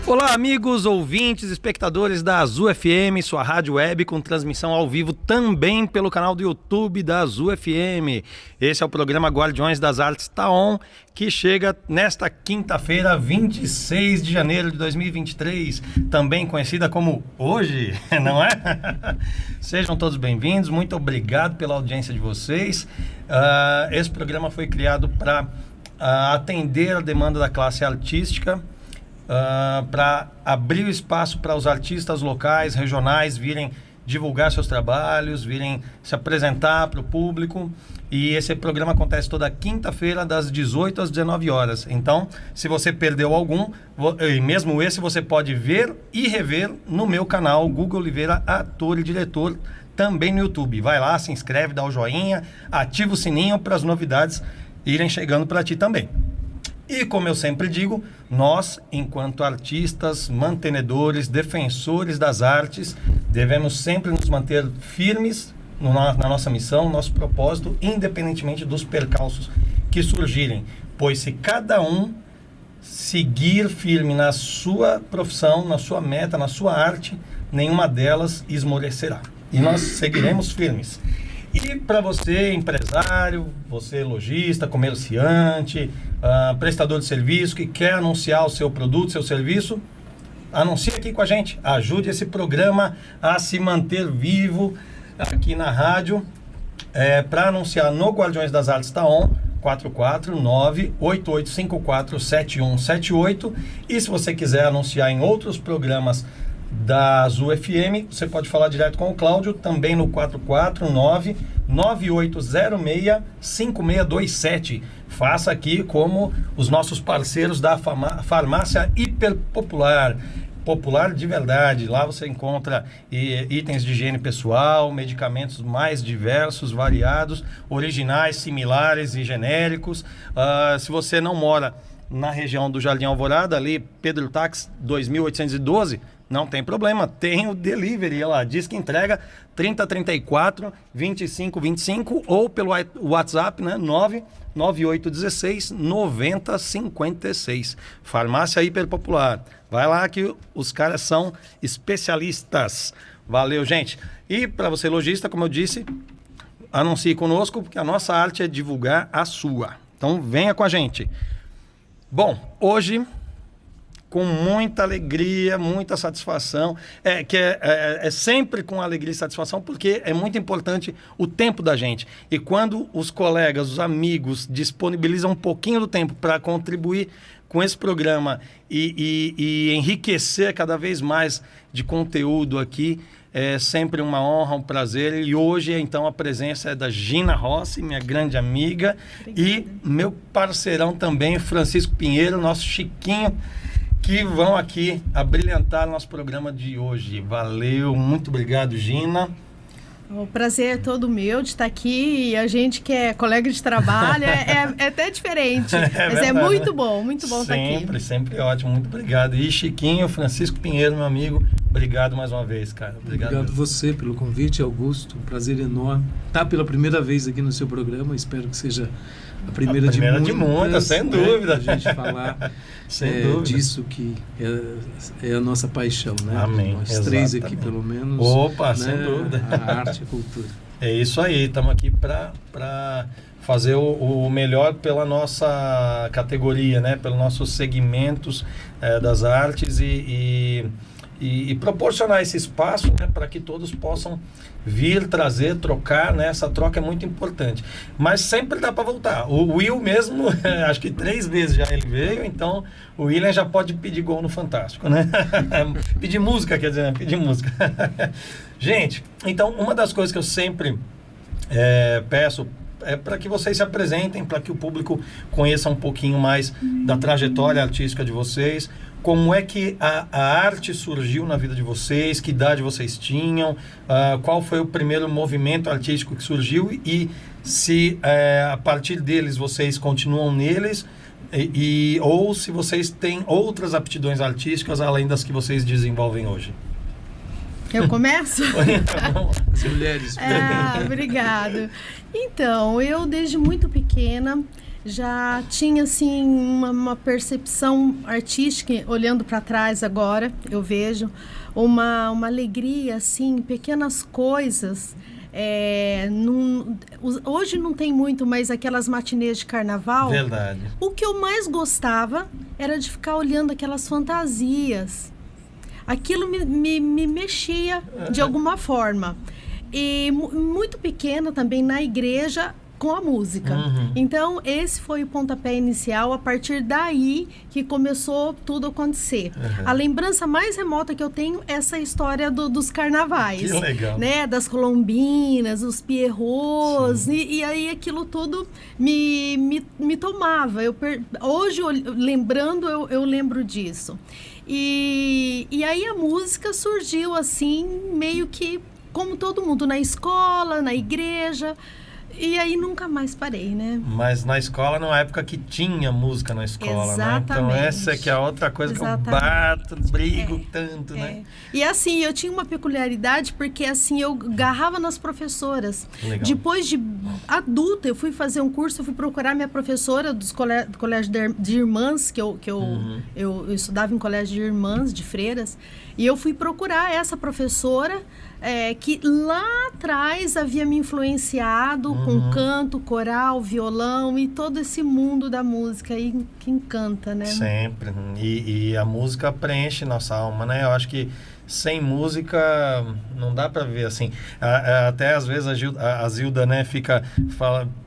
Olá, amigos, ouvintes, espectadores da Azul FM, sua rádio web com transmissão ao vivo também pelo canal do YouTube da Azul FM. Esse é o programa Guardiões das Artes Taon, que chega nesta quinta-feira, 26 de janeiro de 2023, também conhecida como hoje, não é? Sejam todos bem-vindos, muito obrigado pela audiência de vocês. Esse programa foi criado para atender a demanda da classe artística, para abrir o espaço para os artistas locais, regionais, virem divulgar seus trabalhos, virem se apresentar para o público. E esse programa acontece toda quinta-feira, das 18 às 19 horas. Então, se você perdeu algum, e mesmo esse, você pode ver e rever no meu canal, Google Oliveira, ator e diretor, também no YouTube. Vai lá, se inscreve, dá o joinha, ativa o sininho para as novidades irem chegando para ti também. E como eu sempre digo, nós, enquanto artistas, mantenedores, defensores das artes, devemos sempre nos manter firmes na nossa missão, no nosso propósito, independentemente dos percalços que surgirem. Pois se cada um seguir firme na sua profissão, na sua meta, na sua arte, nenhuma delas esmorecerá. E nós seguiremos firmes. E para você, empresário, você lojista, comerciante, prestador de serviço que quer anunciar o seu produto, seu serviço, anuncie aqui com a gente. Ajude esse programa a se manter vivo aqui na rádio, para anunciar no Guardiões das Artes Taon, 449-8854-7178. E se você quiser anunciar em outros programas da Azul FM, você pode falar direto com o Cláudio, também no 449-9806-5627. Faça aqui como os nossos parceiros da farmácia Hiperpopular. Popular de verdade. Lá você encontra itens de higiene pessoal, medicamentos mais diversos, variados, originais, similares e genéricos. Se você não mora na região do Jardim Alvorada, ali Pedro Tax 2812, não tem problema, tem o delivery lá, diz que entrega 3034 2525 ou pelo WhatsApp, né, 99816 9056. Farmácia Hiperpopular. Vai lá que os caras são especialistas. Valeu, gente. E para você lojista, como eu disse, anuncie conosco, porque a nossa arte é divulgar a sua. Então venha com a gente. Bom, hoje, com muita alegria, muita satisfação, é sempre com alegria e satisfação, porque é muito importante o tempo da gente. E quando os colegas, os amigos disponibilizam um pouquinho do tempo para contribuir com esse programa e enriquecer cada vez mais de conteúdo aqui, é sempre uma honra, um prazer. E hoje, então, a presença é da Gina Rossi, minha grande amiga. Obrigada. E meu parceirão também, Francisco Pinheiro, nosso Chiquinho, que vão aqui abrilhantar nosso programa de hoje. Valeu, muito obrigado, Gina. O prazer é todo meu de estar aqui, e a gente que é colega de trabalho é até diferente, mas verdade, é muito bom estar aqui. Sempre ótimo, muito obrigado. E Chiquinho, Francisco Pinheiro, meu amigo, obrigado mais uma vez, cara. Obrigado você pelo convite, Augusto, um prazer enorme estar pela primeira vez aqui no seu programa, espero que seja a primeira de muitas, sem dúvida. A gente falar disso que é a nossa paixão, né? Amém. Nós Exatamente. Três aqui, pelo menos. Opa, né? sem dúvida. A arte e a cultura. É isso aí, estamos aqui para fazer o melhor pela nossa categoria, né? Pelos nossos segmentos das artes e proporcionar esse espaço, né, para que todos possam vir, trazer, trocar, né? Essa troca é muito importante. Mas sempre dá para voltar. O Will mesmo, acho que 3 vezes já ele veio, então o William já pode pedir gol no Fantástico, né? Pedir música, quer dizer, né? Pedir música. Gente, então uma das coisas que eu sempre peço é para que vocês se apresentem, para que o público conheça um pouquinho mais da trajetória artística de vocês. Como é que a arte surgiu na vida de vocês? Que idade vocês tinham? Qual foi o primeiro movimento artístico que surgiu? E se a partir deles vocês continuam neles? Ou se vocês têm outras aptidões artísticas além das que vocês desenvolvem hoje? Eu começo? As mulheres. Obrigado. Então, eu desde muito pequena já tinha assim uma percepção artística, olhando para trás agora, eu vejo uma alegria assim, pequenas coisas. Hoje não tem muito, mas aquelas matinês de carnaval. Verdade. O que eu mais gostava era de ficar olhando aquelas fantasias. Aquilo me mexia de alguma forma. E muito pequena também na igreja com a música. Então, esse foi o pontapé inicial, a partir daí que começou tudo a acontecer. A lembrança mais remota que eu tenho é essa história dos carnavais. Que legal. Né? Das colombinas, os pierrots, e aí aquilo tudo me tomava. Hoje, lembrando, eu lembro disso. E aí a música surgiu assim, meio que como todo mundo, na escola, na igreja. E aí nunca mais parei, né? Mas na escola, numa época que tinha música na escola, exatamente, né? Então essa é que é a outra coisa exatamente, que eu bato, brigo tanto, né? E assim, eu tinha uma peculiaridade porque assim, eu garrava nas professoras. Legal. Depois de adulta, eu fui fazer um curso, eu fui procurar minha professora do colégio de irmãs, que eu estudava em colégio de irmãs, de freiras, e eu fui procurar essa professora que lá atrás havia me influenciado com canto, coral, violão e todo esse mundo da música aí que encanta, né? Sempre. E a música preenche nossa alma, né? Eu acho que sem música não dá para ver assim. Até às vezes a Zilda, né, fica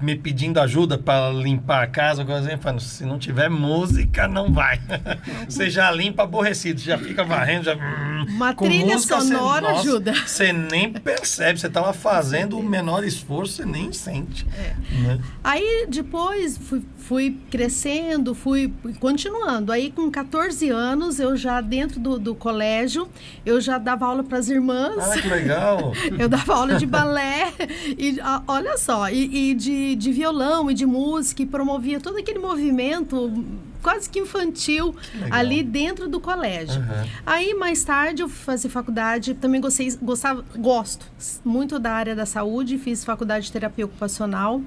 me pedindo ajuda para limpar a casa, coisa assim, se não tiver música, não vai. Você já limpa aborrecido, já fica varrendo, já... Uma trilha música, sonora ajuda. Você nem percebe, você estava fazendo o menor esforço, você nem sente. Né? Aí depois fui crescendo, fui continuando. Aí com 14 anos, eu já dentro do colégio, eu já dava aula para as irmãs. Ah, que legal! Eu dava aula de balé, e olha só, e de violão e de música, e promovia todo aquele movimento quase que infantil ali dentro do colégio. Aí mais tarde eu fui fazer faculdade, também gosto muito da área da saúde, fiz faculdade de terapia ocupacional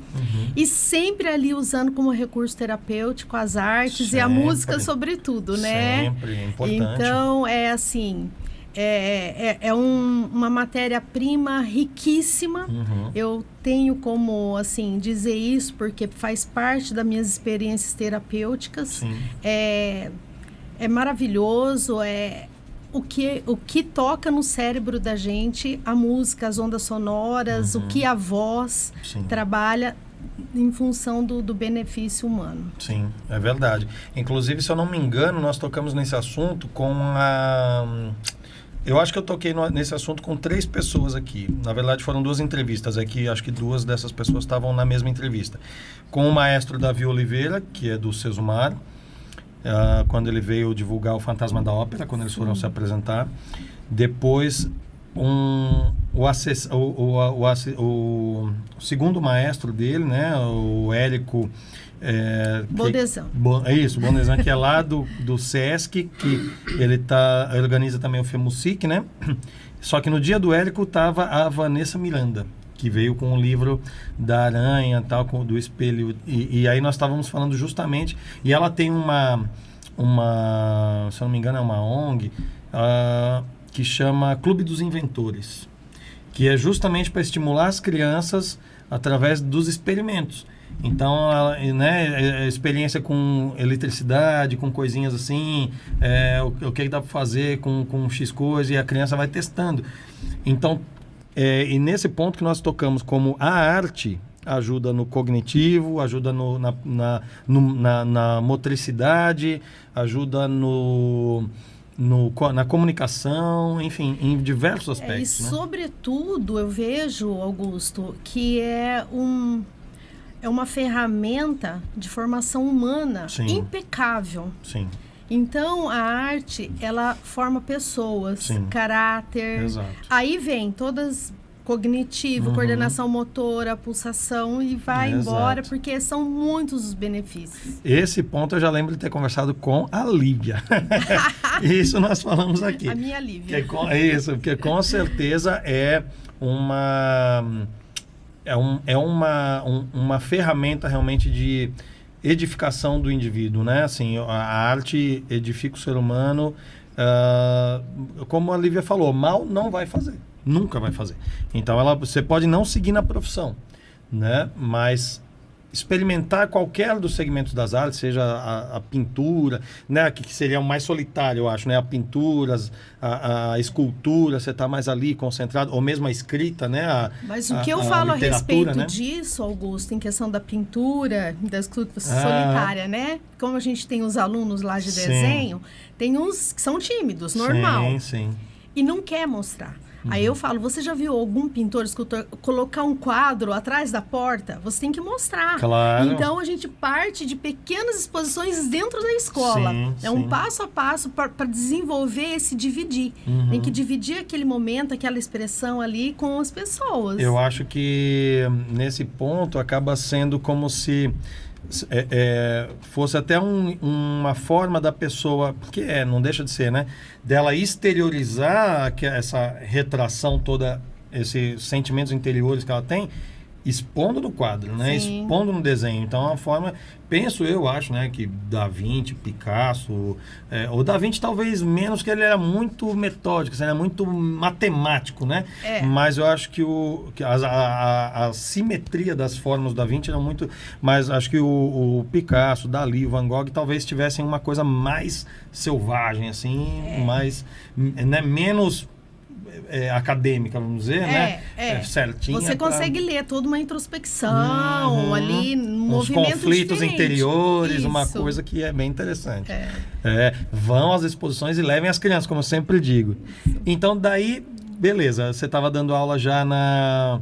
e sempre ali usando como recurso terapêutico as artes e a música sobretudo, né? Sempre, importante. Então é assim... uma matéria-prima riquíssima. Eu tenho como assim dizer isso porque faz parte das minhas experiências terapêuticas. É maravilhoso, o que toca no cérebro da gente, a música, as ondas sonoras, o que a voz trabalha em função do benefício humano. Sim, é verdade. Inclusive, se eu não me engano, nós tocamos nesse assunto com eu acho que eu toquei nesse assunto com 3 pessoas aqui. Na verdade, foram 2 entrevistas aqui. Acho que 2 dessas pessoas estavam na mesma entrevista. Com o maestro Davi Oliveira, que é do Sesumar, quando ele veio divulgar o Fantasma da Ópera, quando eles foram se apresentar. Depois, o segundo maestro dele, né, o Érico... Bondezan. Isso, Bondezan, que é lá do Sesc, que ele organiza também o FEMUSIC, né? Só que no dia do Érico estava a Vanessa Miranda, que veio com o livro da aranha, tal, do espelho. E aí nós estávamos falando justamente... E ela tem uma se eu não me engano, é uma ONG, que chama Clube dos Inventores, que é justamente para estimular as crianças através dos experimentos. Então, né, experiência com eletricidade, com coisinhas assim, o que dá para fazer com X coisa, e a criança vai testando. Então, e nesse ponto que nós tocamos, como a arte ajuda no cognitivo, ajuda na motricidade, ajuda na comunicação, enfim, em diversos aspectos. E sobretudo, eu vejo, Augusto, que é uma ferramenta de formação humana impecável. Sim. Então, a arte, ela forma pessoas, caráter. Exato. Aí vem todas cognitivo, coordenação motora, pulsação e vai embora, porque são muitos os benefícios. Esse ponto eu já lembro de ter conversado com a Lívia. Isso nós falamos aqui. A minha Lívia. Porque com certeza é uma ferramenta realmente de edificação do indivíduo, né? Assim, a arte edifica o ser humano, como a Lívia falou, mal não vai fazer, nunca vai fazer. Então você pode não seguir na profissão, né? Mas experimentar qualquer dos segmentos das artes, seja a pintura, né, que seria o mais solitário, eu acho, né, a pintura, a escultura, você está mais ali concentrado, ou mesmo a escrita, né, mas o que eu falo a respeito disso, Augusto, em questão da pintura, da escultura solitária, né, como a gente tem os alunos lá de desenho, tem uns que são tímidos, normal, e não quer mostrar. Aí eu falo, você já viu algum pintor, escultor, colocar um quadro atrás da porta? Você tem que mostrar. Claro. Então, a gente parte de pequenas exposições dentro da escola. Um passo a passo para desenvolver esse dividir. Tem que dividir aquele momento, aquela expressão ali com as pessoas. Eu acho que nesse ponto acaba sendo como se... fosse até uma forma da pessoa, porque não deixa de ser, né? Dela exteriorizar essa retração toda, esses sentimentos interiores que ela tem, expondo no quadro, né? Expondo no desenho. Então é uma forma, penso eu, acho, né? Que Da Vinci, Picasso, o Da Vinci talvez menos, que ele era muito metódico, ele era muito matemático, né? Mas eu acho que a simetria das formas do Da Vinci era muito... Mas acho que o Picasso, Dalí, o Van Gogh talvez tivessem uma coisa mais selvagem, assim, mais... né? Menos... acadêmica, vamos dizer, né? Certinha. Você consegue ler toda uma introspecção ali, um movimento conflitos diferente. Interiores, uma coisa que é bem interessante. Vão às exposições e levem as crianças, como eu sempre digo. Então, daí, beleza, você estava dando aula já na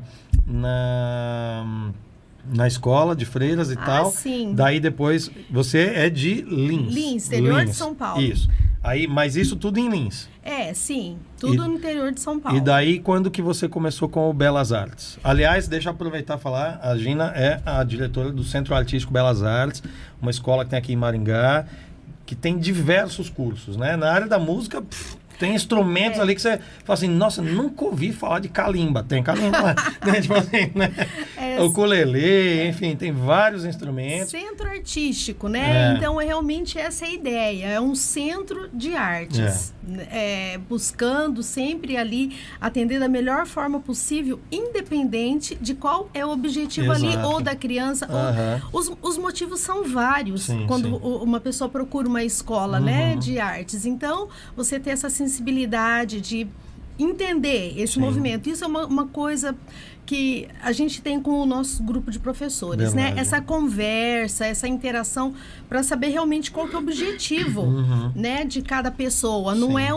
escola de Freiras e tal. Sim. Daí depois, você é de Lins. Lins, interior de São Paulo. Isso. Aí, mas isso tudo em Lins. Sim. Tudo no interior de São Paulo. E daí, quando que você começou com o Belas Artes? Aliás, deixa eu aproveitar e falar, a Gina é a diretora do Centro Artístico Belas Artes, uma escola que tem aqui em Maringá, que tem diversos cursos, né? Na área da música... Tem instrumentos ali que você fala assim, nossa, nunca ouvi falar de calimba. Tem calimba, né? Tipo assim, né? O ukulele, enfim, tem vários instrumentos. Centro artístico, né? Então, realmente essa é a ideia. É um centro de artes. Buscando sempre ali atender da melhor forma possível, independente de qual é o objetivo ali, ou da criança. Os motivos são vários quando uma pessoa procura uma escola, né, de artes. Então, você ter essa sensibilidade de entender esse movimento. Isso é uma coisa que a gente tem com o nosso grupo de professores, né? Essa conversa, essa interação para saber realmente qual que é o objetivo, né, de cada pessoa. Não é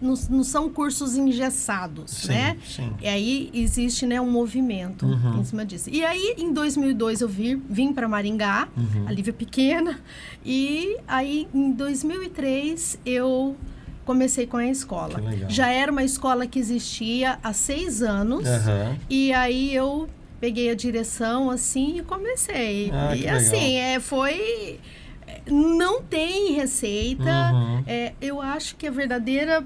não são cursos engessados, né? E aí existe, né, um movimento em cima disso. E aí, em 2002, eu vim para Maringá, a Lívia pequena, e aí, em 2003, eu comecei com a escola. Já era uma escola que existia há 6 anos, e aí eu peguei a direção, assim, e comecei. E assim, foi... Não tem receita, eu acho que a verdadeira...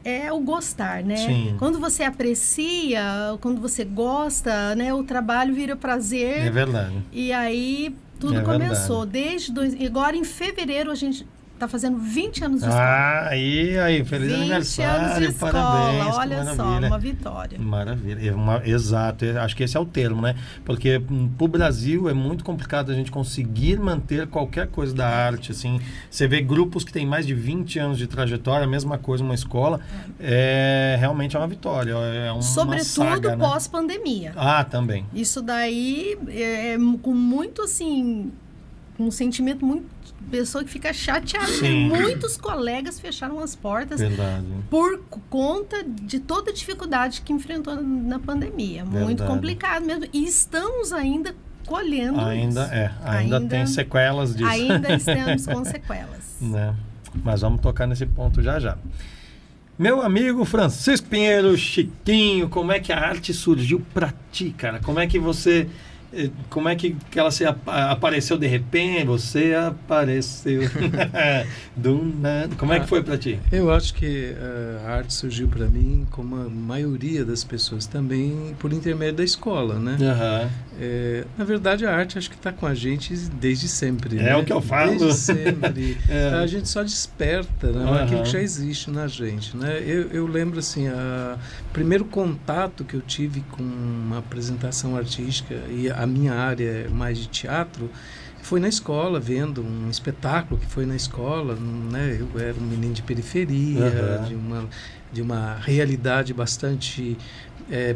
é o gostar, né? Quando você aprecia, quando você gosta, né? O trabalho vira prazer. É verdade. E aí, tudo começou. Agora, em fevereiro, a gente está fazendo 20 anos de escola. Aí, feliz aniversário, anos de escola, parabéns. Olha só, uma vitória. Maravilha, exato, acho que esse é o termo, né? Porque para o Brasil é muito complicado a gente conseguir manter qualquer coisa da arte, assim. Você vê grupos que têm mais de 20 anos de trajetória, a mesma coisa, uma escola, realmente é uma vitória, é uma sobretudo saga, né? Pós-pandemia. Também. Isso daí com muito, assim, um sentimento muito... pessoa que fica chateada. Muitos colegas fecharam as portas por conta de toda a dificuldade que enfrentou na pandemia. Muito complicado mesmo. E estamos ainda colhendo ainda tem sequelas disso. Ainda estamos com sequelas. Né? Mas vamos tocar nesse ponto já. Meu amigo Francisco Pinheiro, Chiquinho, como é que a arte surgiu para ti, cara? Como é que você... Como é que ela apareceu de repente? Você apareceu do nada. Como é que foi para ti? Eu acho que a arte surgiu para mim, como a maioria das pessoas, também por intermédio da escola, né? Na verdade, a arte acho que está com a gente desde sempre. É, né? O que eu falo. Desde sempre. A gente só desperta, né? Aquilo que já existe na gente. Né? Eu lembro assim, o primeiro contato que eu tive com uma apresentação artística, e a minha área é mais de teatro, foi na escola, vendo um espetáculo que foi na escola. Né? Eu era um menino de periferia, de uma realidade bastante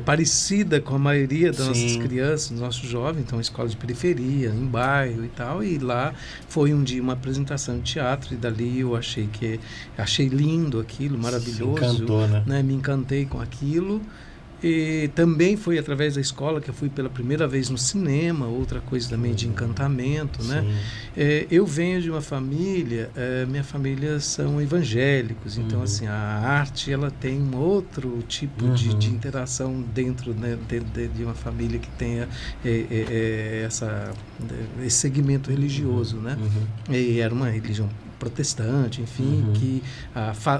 parecida com a maioria das nossas crianças, dos nossos jovens. Então, escola de periferia, em bairro e tal. E lá foi um dia uma apresentação de teatro, e dali eu achei lindo aquilo, maravilhoso. Se encantou, né? Me encantei com aquilo. E também foi através da escola que eu fui pela primeira vez no cinema, outra coisa também de encantamento, né? Eu venho de uma família, minha família são evangélicos, então assim, a arte ela tem um outro tipo de interação dentro, né, de uma família que tenha esse segmento religioso, né? E era uma religião protestante, enfim, que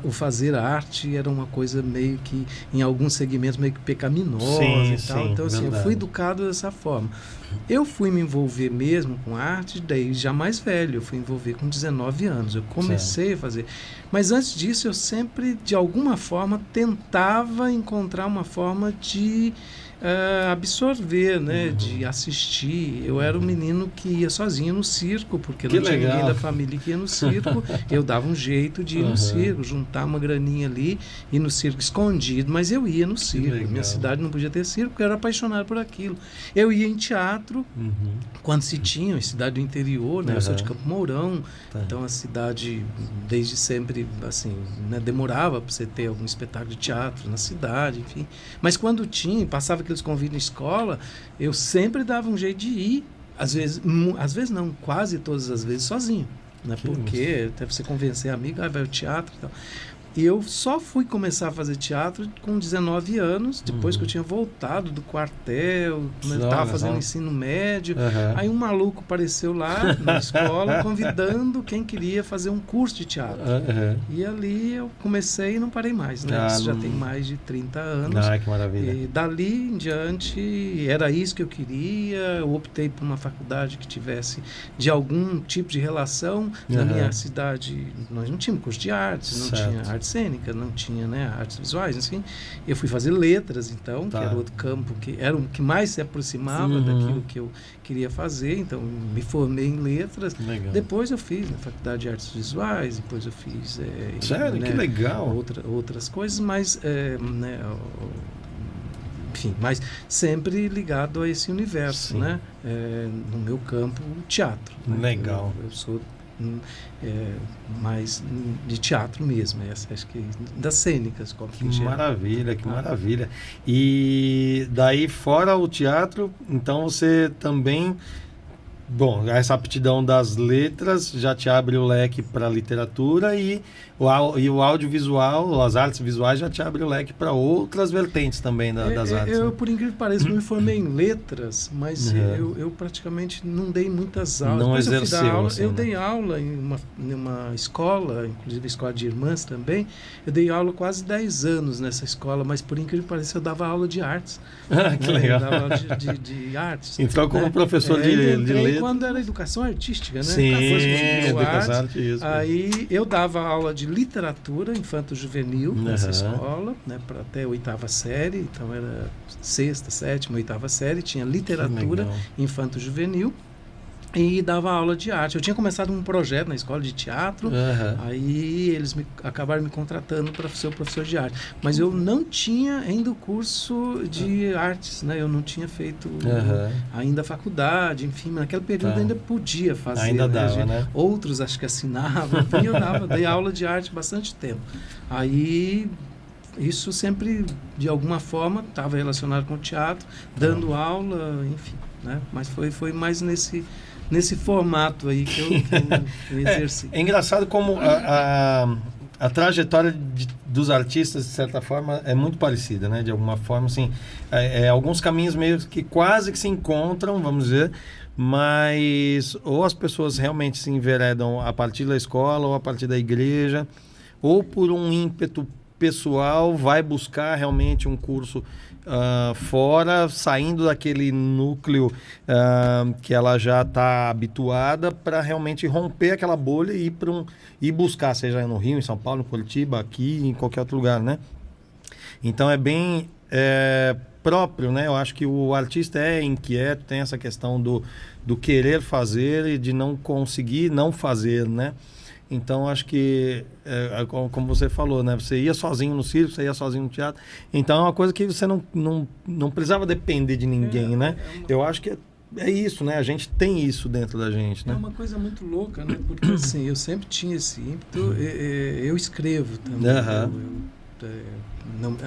o fazer arte era uma coisa meio que, em alguns segmentos, meio que pecaminosa e tal. Então, assim, eu fui educado dessa forma. Eu fui me envolver mesmo com arte daí já mais velho. Eu fui envolver com 19 anos. Eu comecei a fazer. Mas antes disso, eu sempre, de alguma forma, tentava encontrar uma forma de absorver, né, de assistir. Eu era um menino que ia sozinho no circo, porque não tinha ninguém da família que ia no circo. Eu dava um jeito de ir no circo, juntar uma graninha ali, ir no circo escondido, mas eu ia no circo. Minha cidade não podia ter circo, porque eu era apaixonado por aquilo. Eu ia em teatro, quando se tinha, em cidade do interior, né? Eu sou de Campo Mourão, então a cidade desde sempre, assim, né, demorava para você ter algum espetáculo de teatro na cidade, enfim. Mas quando tinha, passava aqueles convites na escola, eu sempre dava um jeito de ir, às vezes não, quase todas as vezes sozinho, né? Porque até você convencer a amiga, vai ao teatro e tal. E eu só fui começar a fazer teatro com 19 anos, depois que eu tinha voltado do quartel, estava fazendo ensino médio. Aí um maluco apareceu lá na escola convidando quem queria fazer um curso de teatro. E ali eu comecei e não parei mais, né? Isso já tem mais de 30 anos. Que maravilha. E dali em diante era isso que eu queria. Eu optei por uma faculdade que tivesse de algum tipo de relação. Na minha cidade nós não tínhamos curso de artes, não tinha arte cênica, não tinha, né, artes visuais, assim. Eu fui fazer letras, então, que era outro campo, que era o que mais se aproximava daquilo que eu queria fazer. Então, me formei em letras. Depois eu fiz na Faculdade de Artes Visuais, depois eu fiz... Sério? Né, que legal! Outras coisas, mas... né, enfim, mas sempre ligado a esse universo, né? No meu campo, o teatro. Legal. Eu sou... mais de teatro mesmo, acho que das cênicas. Que maravilha, que maravilha. E daí, fora o teatro, então você também... Bom, essa aptidão das letras já te abre o leque para a literatura, e o audiovisual, as artes visuais, já te abre o leque para outras vertentes também das artes. Eu, por incrível que pareça, me formei em letras, mas eu praticamente não dei muitas aulas. Não exerceu, eu dei aula em uma escola, inclusive a escola de irmãs também. Eu dei aula quase 10 anos nessa escola, mas por incrível que pareça, eu dava aula de artes. Que legal. Eu dava aula de artes. Entrou como professor de letras. Quando era educação artística, né? Sim, educação artística. Aí eu dava aula de literatura infanto-juvenil nessa escola, né? Para até a 8ª série, então era 6ª, 7ª, 8ª série, tinha literatura infanto-juvenil. E dava aula de arte. Eu tinha começado um projeto na escola de teatro, aí eles acabaram me contratando para ser professor de arte. Mas eu não tinha ainda o curso de artes, né? Eu não tinha feito ainda a faculdade, enfim, naquele período ainda podia fazer. Ainda dava, né? Outros acho que assinavam, enfim, eu dei aula de arte bastante tempo. Aí... Isso sempre, de alguma forma, estava relacionado com o teatro, dando aula, enfim, né? Mas foi mais nesse formato aí que eu exerci. É engraçado como a trajetória dos artistas, de certa forma, é muito parecida, né? De alguma forma, assim, alguns caminhos meio que quase que se encontram, vamos dizer, mas ou as pessoas realmente se enveredam a partir da escola ou a partir da igreja, ou por um ímpeto pessoal vai buscar realmente um curso fora, saindo daquele núcleo que ela já está habituada, para realmente romper aquela bolha e ir buscar, seja no Rio, em São Paulo, em Curitiba, aqui, em qualquer outro lugar, né? Então é bem próprio, né? Eu acho que o artista é inquieto, tem essa questão do querer fazer e de não conseguir não fazer, né? Então, acho que, como você falou, né? Você ia sozinho no circo, você ia sozinho no teatro. Então, é uma coisa que você não precisava depender de ninguém, né? Eu acho que é isso, né? A gente tem isso dentro da gente, né? É uma coisa muito louca, né? Porque, assim, eu sempre tinha esse ímpeto. Eu escrevo também.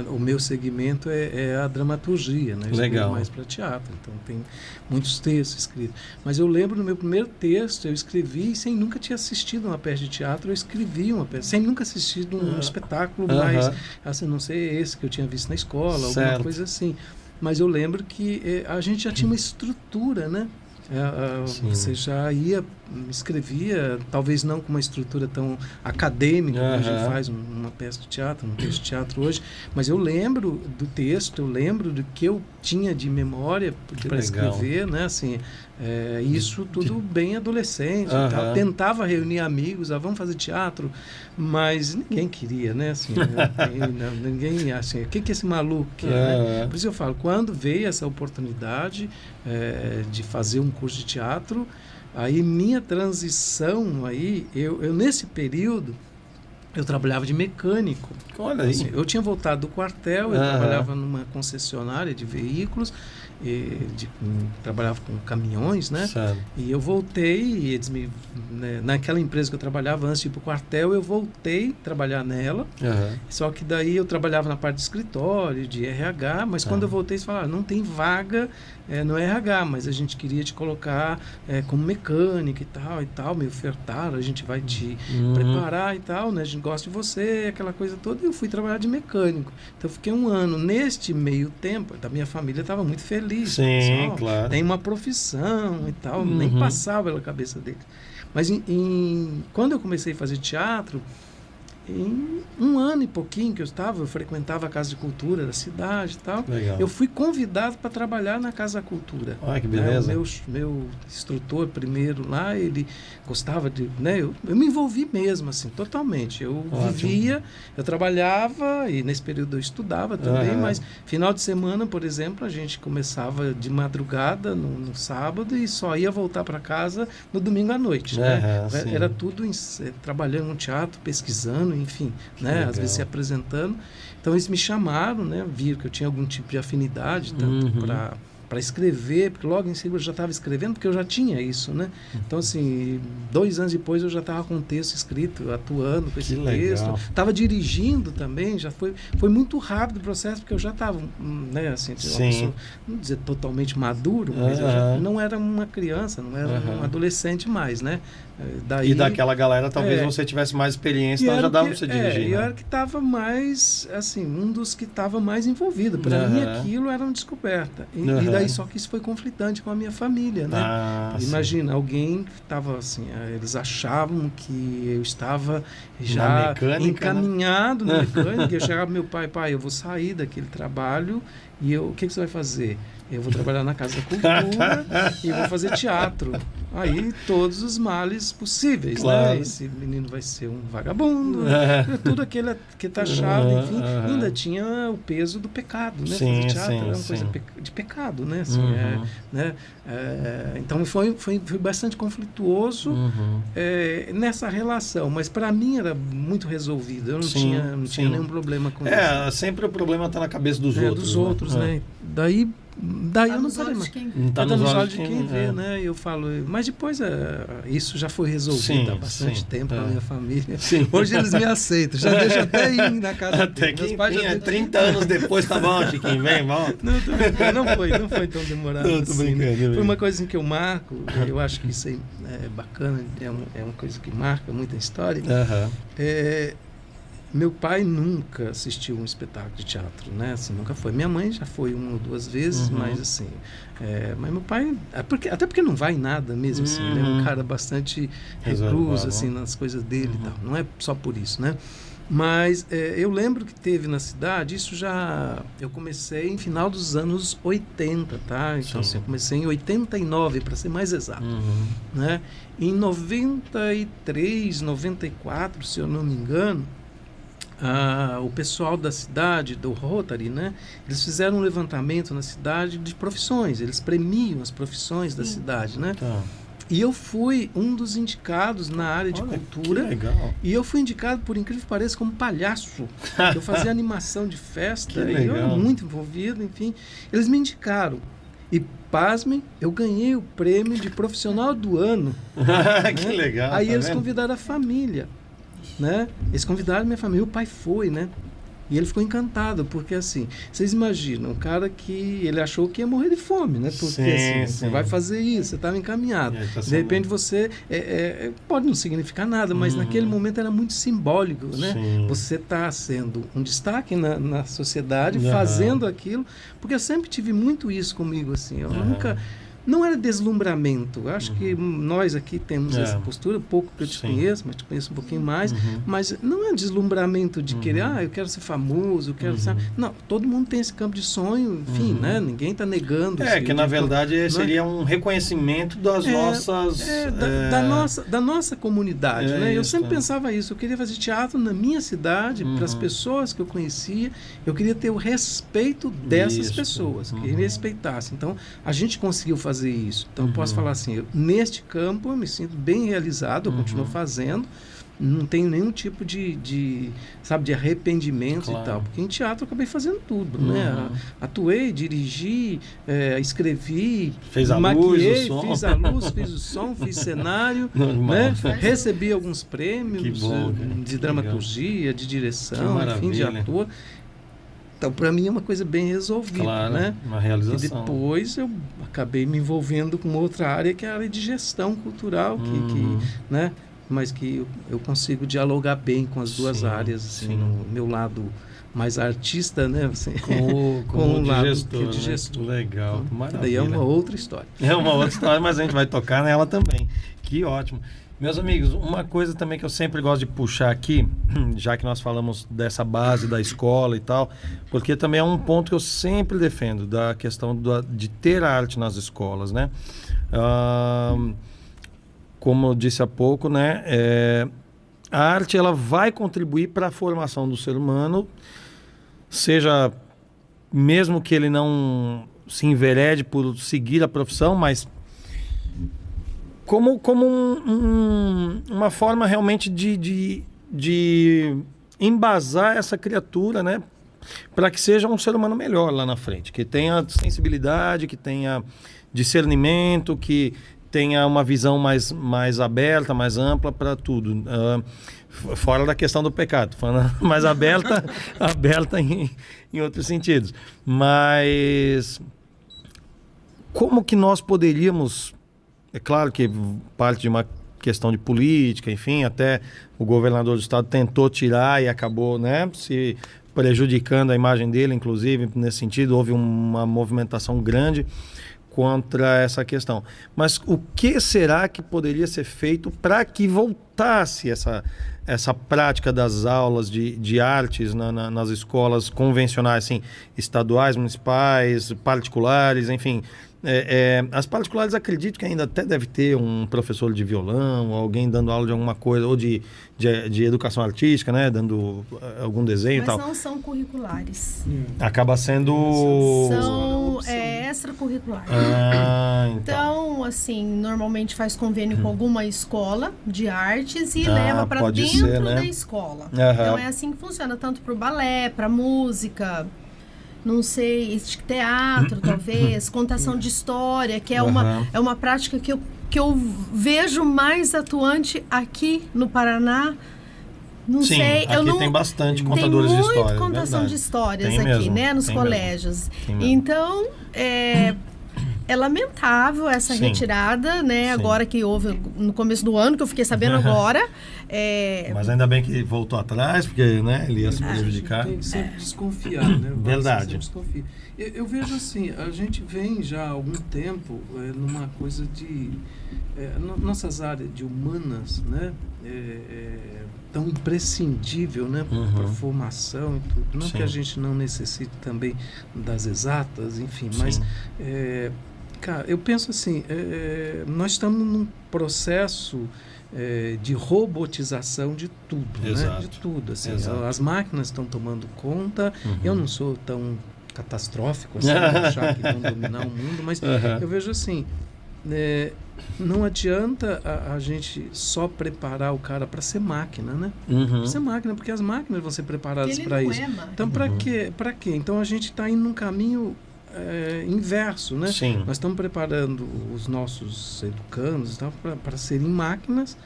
O meu segmento é a dramaturgia, né? Eu escrevo mais para teatro, então tem muitos textos escritos. Mas eu lembro, no meu primeiro texto, eu escrevi sem nunca ter assistido uma peça de teatro, eu escrevi uma peça, sem nunca assistido um espetáculo, mais, assim, não sei, esse que eu tinha visto na escola, alguma coisa assim. Mas eu lembro que a gente já tinha uma estrutura, né? Você já escrevia, talvez não com uma estrutura tão acadêmica como a gente faz uma peça de teatro, um texto de teatro hoje, mas eu lembro do texto, eu lembro do que eu tinha de memória para escrever, né? Assim, isso tudo bem adolescente, tal. Tentava reunir amigos, vamos fazer teatro, mas ninguém queria, né? Assim, ninguém assim, o que esse maluco quer, né? Por isso eu falo, quando veio essa oportunidade de fazer um curso de teatro, aí minha transição aí, eu nesse período eu trabalhava de mecânico. Olha aí. Assim, eu tinha voltado do quartel, eu trabalhava numa concessionária de veículos, trabalhava com caminhões, né? Sabe. E eu voltei, e eles naquela empresa que eu trabalhava antes de ir para o quartel, eu voltei a trabalhar nela, só que daí eu trabalhava na parte de escritório, de RH, mas quando eu voltei, eles falaram, não tem vaga no RH, mas a gente queria te colocar como mecânica e tal, me ofertaram, a gente vai te preparar e tal, né? A gente gosta de você, aquela coisa toda, e eu fui trabalhar de mecânico. Então eu fiquei um ano. Neste meio tempo, a minha família estava muito feliz. Sim, claro. Tem uma profissão e tal, nem passava pela cabeça deles. Mas quando eu comecei a fazer teatro, em um ano e pouquinho que eu frequentava a Casa de Cultura da cidade e tal. Legal. Eu fui convidado para trabalhar na Casa da Cultura. Olha que beleza. O meu instrutor primeiro lá, ele gostava de... Né, eu me envolvi mesmo, assim, totalmente. Eu vivia, eu trabalhava e nesse período eu estudava também, mas final de semana, por exemplo, a gente começava de madrugada no sábado e só ia voltar para casa no domingo à noite. Né? Era tudo trabalhando no teatro, pesquisando, enfim, né? Às vezes se apresentando. Então eles me chamaram, né? Viram que eu tinha algum tipo de afinidade, tanto para escrever, porque logo em seguida eu já estava escrevendo, porque eu já tinha isso, né? Então, assim, 2 anos depois eu já estava com um texto escrito, atuando com esse texto. Estava dirigindo também, já foi muito rápido o processo, porque eu já estava, né, assim, uma pessoa, não dizer totalmente maduro, mas eu já não era uma criança, não era um adolescente mais, né? E daquela galera, talvez você tivesse mais experiência, então já dava para você dirigir. E eu era que estava mais, assim, um dos que estava mais envolvido. Para mim, aquilo era uma descoberta. E daí, só que isso foi conflitante com a minha família, né? Imagina, alguém que estava assim, eles achavam que eu estava já encaminhado na mecânica. Eu chegava pro meu pai, eu vou sair daquele trabalho e o que você vai fazer? Eu vou trabalhar na Casa da Cultura e vou fazer teatro. Aí todos os males possíveis, né? Esse menino vai ser um vagabundo, tudo aquele que tá achado, enfim. Ainda tinha o peso do pecado, né? Fazer teatro era uma coisa de pecado, né? Assim, então foi bastante conflituoso nessa relação, mas para mim era muito resolvido. Eu não tinha nenhum problema com isso. Sempre o problema está na cabeça dos outros. Dos outros, né? Daí eu não falei mais. Está nos olhos de quem vê, né? Eu falo, mas depois isso já foi resolvido há bastante tempo na minha família. Hoje eles me aceitam, já deixo até ir na casa. Até que 30 anos depois, tá bom, Chiquinho, vem, volta. Não foi tão demorado assim. Foi uma coisa assim que eu marco, eu acho que isso aí é bacana, é uma coisa que marca muito a história. Meu pai nunca assistiu um espetáculo de teatro, né? Assim, nunca foi. Minha mãe já foi 1 ou 2 vezes, mas assim... mas meu pai... Até porque não vai em nada mesmo, assim. Ele é um cara bastante recluso, assim, nas coisas dele e tal. Não é só por isso, né? Mas eu lembro que teve na cidade, eu comecei em final dos anos 80, tá? Então, assim, eu comecei em 89, para ser mais exato. Né? Em 93, 94, se eu não me engano, o pessoal da cidade, do Rotary, né? Eles fizeram um levantamento na cidade de profissões, eles premiam as profissões da cidade, né? Tá. E eu fui um dos indicados na área de cultura. Que legal. E eu fui indicado, por incrível que pareça, como palhaço. Eu fazia animação de festa, e eu era muito envolvido, enfim. Eles me indicaram. E, pasmem, eu ganhei o prêmio de profissional do ano. Que legal. Aí eles convidaram a família, né? Eles convidaram minha família, o pai foi, né? E ele ficou encantado, porque assim, vocês imaginam, um cara que ele achou que ia morrer de fome, né? Porque assim, você vai fazer isso, você estava encaminhado. De repente você, pode não significar nada, mas naquele momento era muito simbólico, né? Sim. Você está sendo um destaque na sociedade, fazendo aquilo, porque eu sempre tive muito isso comigo, assim, eu nunca... Não era deslumbramento. Eu acho que nós aqui temos essa postura, pouco que eu te conheço, mas te conheço um pouquinho mais. Mas não é deslumbramento de querer, eu quero ser famoso, eu quero ser... Não, todo mundo tem esse campo de sonho, enfim, né? Ninguém está negando. Que na verdade seria um reconhecimento das nossas... Da nossa comunidade, né? Eu sempre pensava isso. Eu queria fazer teatro na minha cidade, para as pessoas que eu conhecia. Eu queria ter o respeito dessas pessoas, que respeitassem. Então, a gente conseguiu fazer isso. Então, eu posso falar assim, neste campo eu me sinto bem realizado, eu continuo fazendo, não tenho nenhum tipo de arrependimento e tal, porque em teatro eu acabei fazendo tudo, né? Atuei, dirigi, escrevi, maquiei, fiz a luz, fiz o som, fiz cenário, né? Recebi alguns prêmios de dramaturgia, de direção, enfim, de ator. Então, para mim é uma coisa bem resolvida, né? Uma realização. E depois eu acabei me envolvendo com outra área, que é a área de gestão cultural, né? Mas que eu consigo dialogar bem com as duas áreas, assim, no meu lado mais artista, né? Assim, com o lado de gestor. Legal, maravilha. Daí é uma outra história. É uma outra história, mas a gente vai tocar nela também. Que ótimo. Meus amigos, uma coisa também que eu sempre gosto de puxar aqui, já que nós falamos dessa base da escola e tal, porque também é um ponto que eu sempre defendo, da questão de ter arte nas escolas, né? Como eu disse há pouco, né? A arte ela vai contribuir para a formação do ser humano, seja mesmo que ele não se enverede por seguir a profissão, mas como uma forma realmente de embasar essa criatura, né? Para que seja um ser humano melhor lá na frente, que tenha sensibilidade, que tenha discernimento, que tenha uma visão mais aberta, mais ampla para tudo. Fora da questão do pecado, falando mais aberta em outros sentidos. Mas como que nós poderíamos... É claro que parte de uma questão de política, enfim, até o governador do estado tentou tirar e acabou, né, se prejudicando a imagem dele, inclusive, nesse sentido, houve uma movimentação grande contra essa questão. Mas o que será que poderia ser feito para que voltasse essa prática das aulas de artes nas escolas convencionais, assim, estaduais, municipais, particulares, enfim... as particulares acredito que ainda até deve ter um professor de violão, alguém dando aula de alguma coisa, ou de educação artística, né? Dando algum desenho e tal. Mas não são curriculares. Acaba sendo... São extracurriculares. Então, assim, normalmente faz convênio com alguma escola de artes e leva para dentro da escola. Então é assim que funciona, tanto para o balé, para música... Não sei, teatro, talvez, contação de história, que é uma prática que eu vejo mais atuante aqui no Paraná. Não Sim, sei, aqui tem bastante contadores de história. Tem muita contação de histórias tem aqui, mesmo, né, nos colégios. Então, é lamentável essa retirada, né? Sim. Agora que houve no começo do ano, que eu fiquei sabendo agora. Mas ainda bem que voltou atrás, porque, né, ele ia se prejudicar. Tem que sempre desconfiar, né? Verdade. Eu vejo assim, a gente vem já há algum tempo numa coisa de... nossas áreas de humanas, né? tão imprescindível, né, para a formação e tudo. Não que a gente não necessite também das exatas, enfim, mas cara, eu penso assim, nós estamos num processo de robotização de tudo, né? De tudo, assim. As máquinas estão tomando conta. Eu não sou tão catastrófico assim, achar que vão dominar o mundo, mas eu vejo assim, não adianta a gente só preparar o cara para ser máquina, né? Para ser máquina, porque as máquinas vão ser preparadas para isso. Então, para quê? Então, a gente está indo num caminho inverso, né? Sim. Nós estamos preparando os nossos educandos para serem máquinas,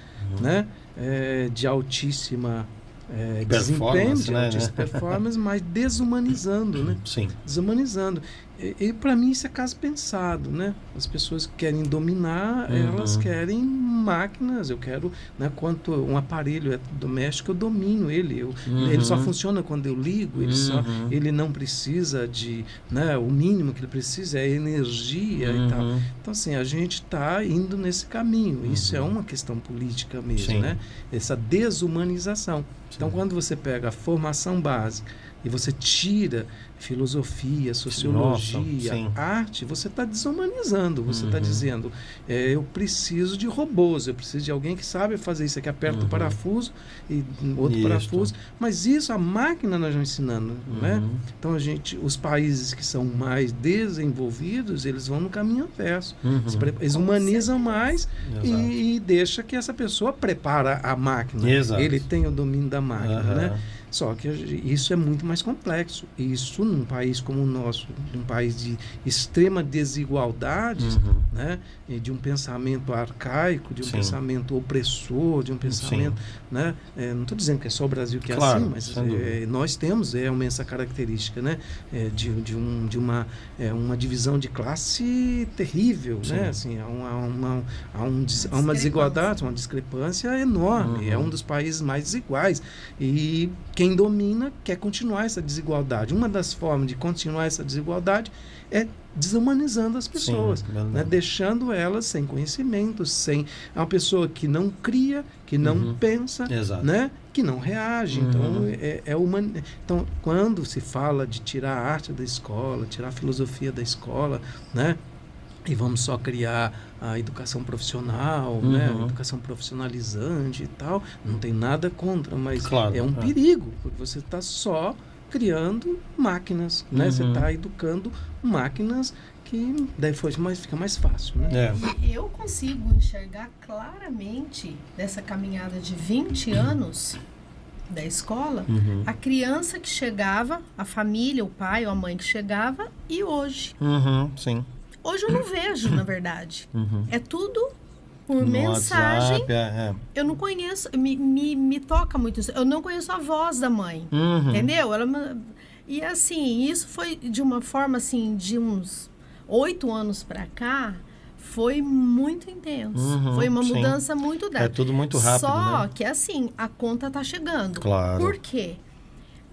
né? De altíssima desempenho, de altíssima performance, mas desumanizando, né? Sim. Desumanizando. E para mim isso é caso pensado, né? As pessoas que querem dominar, elas querem máquinas. Eu quero, né, quanto um aparelho doméstico, eu domino ele. Ele só funciona quando eu ligo. Ele não precisa de, né, o mínimo que ele precisa é energia e tal. Então assim, a gente está indo nesse caminho. Isso é uma questão política mesmo, né? Essa desumanização. Então quando você pega a formação básica e você tira filosofia, sociologia, arte, você está desumanizando, você está dizendo, eu preciso de robôs, eu preciso de alguém que sabe fazer isso aqui, aperta o parafuso e outro parafuso, mas isso a máquina nós vamos ensinando, né? Então os países que são mais desenvolvidos, eles vão no caminho inverso, eles humanizam mais e deixa que essa pessoa prepara a máquina, ele tem o domínio da máquina, né? Só que isso é muito mais complexo. Isso num país como o nosso, num país de extrema desigualdade, né? E de um pensamento arcaico, de um pensamento opressor, de um pensamento, né? Não estou dizendo que é só o Brasil que é assim, mas nós temos essa característica, né? De uma divisão de classe terrível, né? Assim, há uma desigualdade, uma discrepância enorme. É um dos países mais desiguais. E quem domina quer continuar essa desigualdade. Uma das formas de continuar essa desigualdade é desumanizando as pessoas, né? Deixando elas sem conhecimento, é uma pessoa que não cria, que não pensa, né? Que não reage. Então, então, quando se fala de tirar a arte da escola, tirar a filosofia da escola, né? E vamos só criar a educação profissional, né? A educação profissionalizante e tal. Não tem nada contra, mas é um perigo, porque você está só criando máquinas, né? Você está educando máquinas que daí fica mais fácil, né? Eu consigo enxergar claramente nessa caminhada de 20 anos da escola, a criança que chegava, a família, o pai ou a mãe que chegava, e hoje. Sim. Hoje eu não vejo, na verdade. É tudo por mensagem. WhatsApp, Eu não conheço, me toca muito isso. Eu não conheço a voz da mãe, entendeu? E assim, isso foi de uma forma assim, de uns 8 anos para cá, foi muito intenso. Foi uma mudança muito drástica. É tudo muito rápido, Só né? que assim, a conta tá chegando. Claro. Por quê?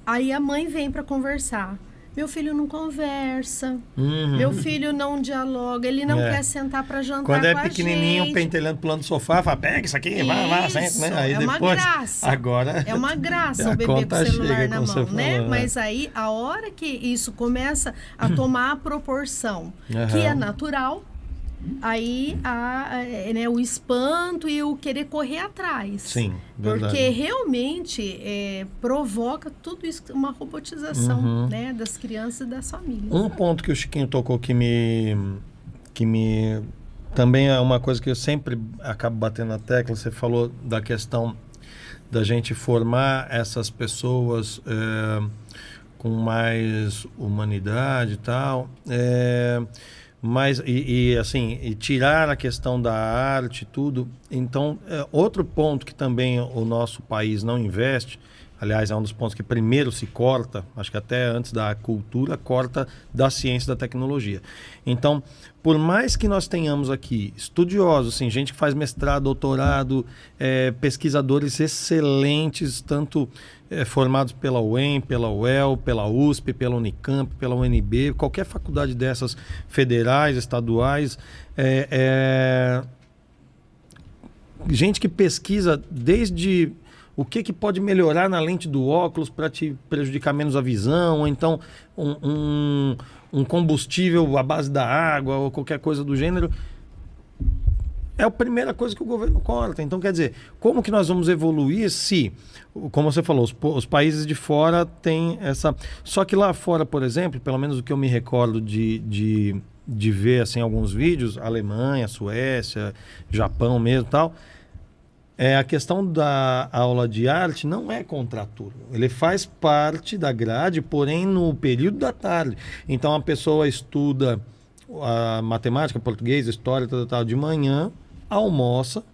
Aí a mãe vem para conversar. Meu filho não conversa, meu filho não dialoga, ele não quer sentar para jantar com a gente. Quando é pequenininho, pentelhando, pulando do sofá, fala, pega isso aqui, vai, senta, né? Aí é depois, uma graça. Agora, é uma graça o bebê com o celular na mão, né? Mas aí, a hora que isso começa a tomar a proporção que é natural, aí né, o espanto e o querer correr atrás. Sim, verdade. Porque realmente provoca tudo isso, uma robotização, né, das crianças e das famílias. Um ponto que o Chiquinho tocou que me também é uma coisa que eu sempre acabo batendo na tecla. Você falou da questão da gente formar essas pessoas com mais humanidade e tal. Mas, assim, e tirar a questão da arte e tudo. Então, outro ponto que também o nosso país não investe, aliás, é um dos pontos que primeiro se corta, acho que até antes da cultura, corta da ciência e da tecnologia. Então, por mais que nós tenhamos aqui estudiosos, assim, gente que faz mestrado, doutorado, pesquisadores excelentes, tanto formados pela UEM, pela UEL, pela USP, pela Unicamp, pela UNB, qualquer faculdade dessas federais, estaduais, gente que pesquisa desde o que pode melhorar na lente do óculos para te prejudicar menos a visão, ou então um combustível à base da água, ou qualquer coisa do gênero. É a primeira coisa que o governo corta. Então, quer dizer, como que nós vamos evoluir se, como você falou, os países de fora têm essa... Só que lá fora, por exemplo, pelo menos o que eu me recordo de ver assim, alguns vídeos, Alemanha, Suécia, Japão mesmo e tal, a questão da aula de arte não é contraturno. Ele faz parte da grade, porém no período da tarde. Então a pessoa estuda a matemática, português, história, tal, de manhã, almoça,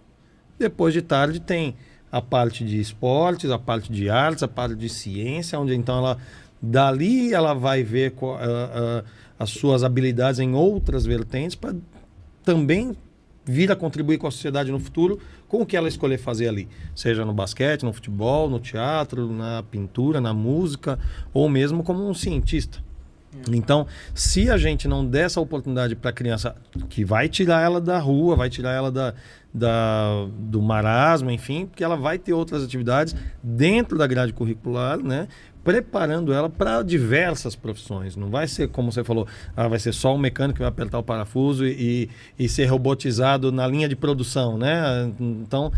depois de tarde tem a parte de esportes, a parte de artes, a parte de ciência, onde então dali ela vai ver as suas habilidades em outras vertentes para também vir a contribuir com a sociedade no futuro com o que ela escolher fazer ali, seja no basquete, no futebol, no teatro, na pintura, na música, ou mesmo como um cientista. Então, se a gente não der essa oportunidade para a criança, que vai tirar ela da rua, vai tirar ela do marasmo, enfim, porque ela vai ter outras atividades dentro da grade curricular, né? Preparando ela para diversas profissões. Não vai ser, como você falou, vai ser só um mecânico que vai apertar o parafuso e ser robotizado na linha de produção, né? Então,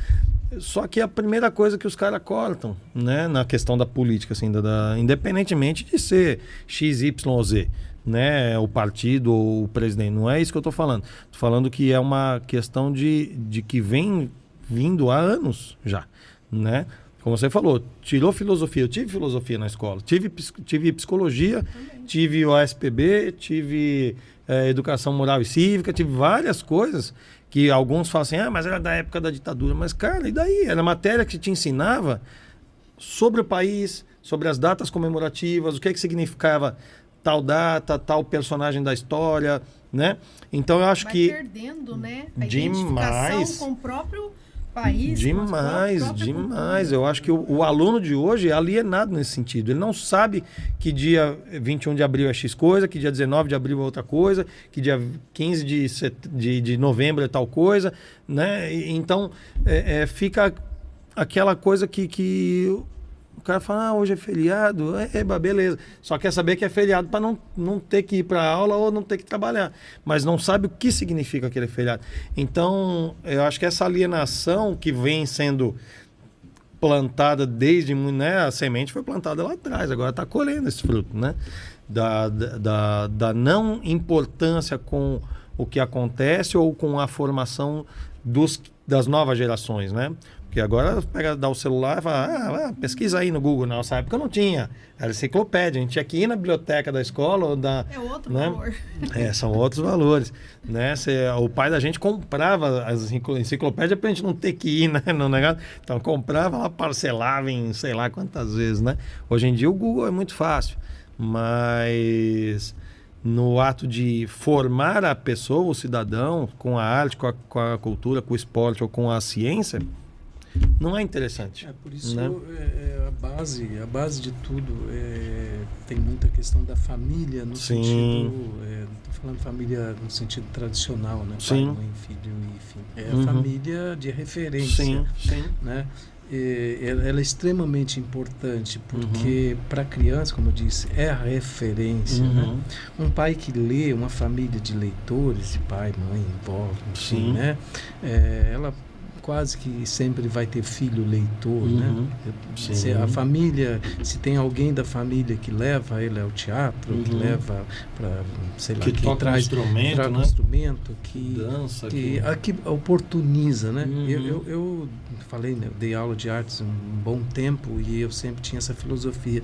só que a primeira coisa que os caras cortam, né, na questão da política, assim, independentemente de ser X, Y ou Z, né, o partido ou o presidente, não é isso que eu estou falando. Estou falando que é uma questão de que vem vindo há anos já, né? Como você falou, tirou filosofia. Eu tive filosofia na escola, tive psicologia, também. Tive OSPB, tive educação moral e cívica, tive várias coisas que alguns falam assim, mas era da época da ditadura. Mas, cara, e daí? Era matéria que te ensinava sobre o país, sobre as datas comemorativas, o que significava tal data, tal personagem da história, né? Então, eu acho que... Vai perdendo, né? A demais. Identificação com o próprio país. Demais. Eu acho que o aluno de hoje é alienado nesse sentido. Ele não sabe que dia 21 de abril é X coisa, que dia 19 de abril é outra coisa, que dia 15 de novembro é tal coisa, né? Então, fica aquela coisa que o cara fala, hoje é feriado, beleza. Só quer saber que é feriado para não ter que ir para a aula ou não ter que trabalhar. Mas não sabe o que significa aquele feriado. Então, eu acho que essa alienação que vem sendo plantada desde... né, a semente foi plantada lá atrás, agora está colhendo esse fruto, né? Da não importância com o que acontece ou com a formação das novas gerações, né? Porque agora dá o celular e fala, pesquisa aí no Google. Na nossa época não tinha, era enciclopédia. A gente tinha que ir na biblioteca da escola. É outro né? valor. São outros valores. Né? O pai da gente comprava as enciclopédias para a gente não ter que ir, né, no negócio. Então comprava lá, parcelava em sei lá quantas vezes. Né? Hoje em dia o Google é muito fácil, mas no ato de formar a pessoa, o cidadão, com a arte, com a cultura, com o esporte ou com a ciência, não é interessante. Por isso, né? A base de tudo tem muita questão da família no sentido, estou falando família no sentido tradicional, né? Pai, mãe, filho, enfim. A família de referência. Né? Ela é extremamente importante porque para a criança, como eu disse, é a referência. Né? Um pai que lê, uma família de leitores, de pai, mãe, avó, enfim, né? Ela quase que sempre vai ter filho leitor, né? Se a família, se tem alguém da família que leva ele ao teatro, que leva para, sei lá, que traz um instrumento, que dança, que oportuniza, né? Eu falei, né? Eu dei aula de artes um bom tempo e eu sempre tinha essa filosofia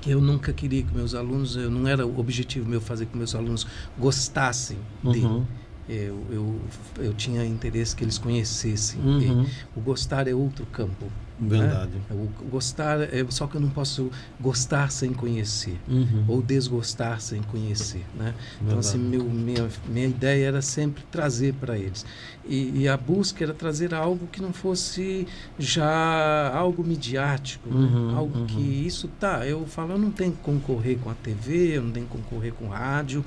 que eu nunca queria que meus alunos, não era o objetivo meu fazer que meus alunos gostassem de. Eu tinha interesse que eles conhecessem. O gostar é outro campo. Verdade. Né? Gostar, só que eu não posso gostar sem conhecer, ou desgostar sem conhecer, né? Então, assim, minha ideia era sempre trazer para eles. E a busca era trazer algo que não fosse já algo midiático, né? Algo que isso eu falo, eu não tenho que concorrer com a TV, eu não tenho que concorrer com rádio,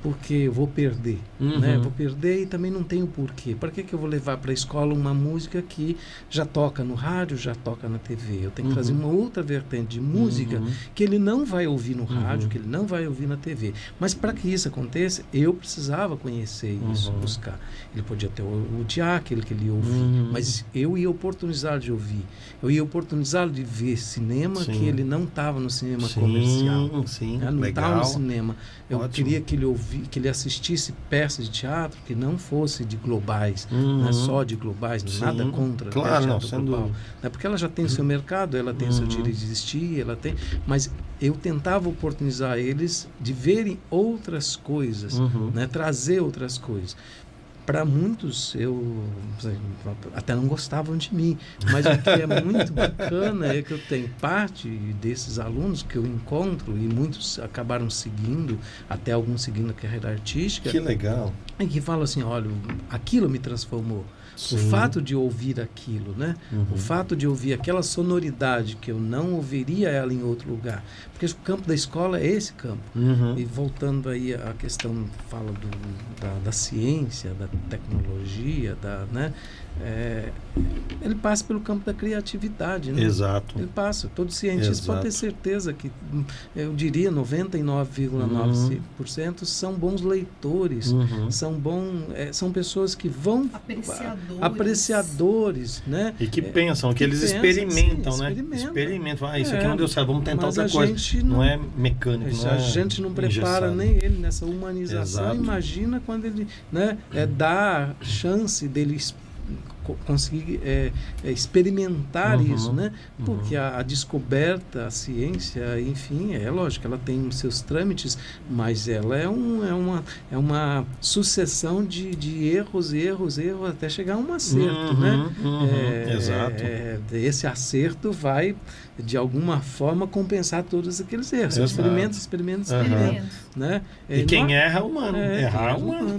porque eu vou perder, né? Vou perder e também não tenho porquê. Para que eu vou levar para a escola uma música que já toca no rádio, já toca na TV? Eu tenho que trazer uma outra vertente de música que ele não vai ouvir no rádio, que ele não vai ouvir na TV. Mas para que isso aconteça, eu precisava conhecer isso, buscar. Ele podia ter odiar aquele que ele ouvia, mas eu ia oportunizar de ouvir. Eu ia oportunizar de ver cinema que ele não estava no cinema comercial. Não estava no cinema. Eu queria que ele ouvisse, que ele assistisse peças de teatro que não fosse de globais, não é só de globais, nada contra o teatro global. Porque ela já tem o seu mercado, ela tem o seu direito de existir, mas eu tentava oportunizar eles de verem outras coisas, né? Trazer outras coisas. Para muitos, até não gostavam de mim, mas o que é muito bacana é que eu tenho parte desses alunos que eu encontro, e muitos acabaram seguindo, até alguns seguindo a carreira artística. Que legal. E que falam assim, olha, aquilo me transformou. Sim. O fato de ouvir aquilo, né? O fato de ouvir aquela sonoridade que eu não ouviria ela em outro lugar. Porque o campo da escola é esse campo. E voltando aí à questão, fala da ciência, da tecnologia, né? Ele passa pelo campo da criatividade, né? Exato. Ele passa. Todo cientista pode ter certeza que, eu diria, 99,9% são bons leitores, são pessoas que vão... Apreciadores, né? E que pensam, que eles experimentam, né? Experimentam. Isso aqui não deu certo, vamos tentar outra coisa. Não é mecânico. A gente não prepara nem ele nessa humanização. Exato. Imagina quando ele, né, dá chance dele conseguir experimentar isso, né? Porque a descoberta, a ciência, enfim, lógico, ela tem os seus trâmites, mas ela é uma sucessão de erros, até chegar a um acerto, né? Exato. Esse acerto vai, de alguma forma, compensar todos aqueles erros. Experimentos. Né? E quem erra é humano. Errar é humano.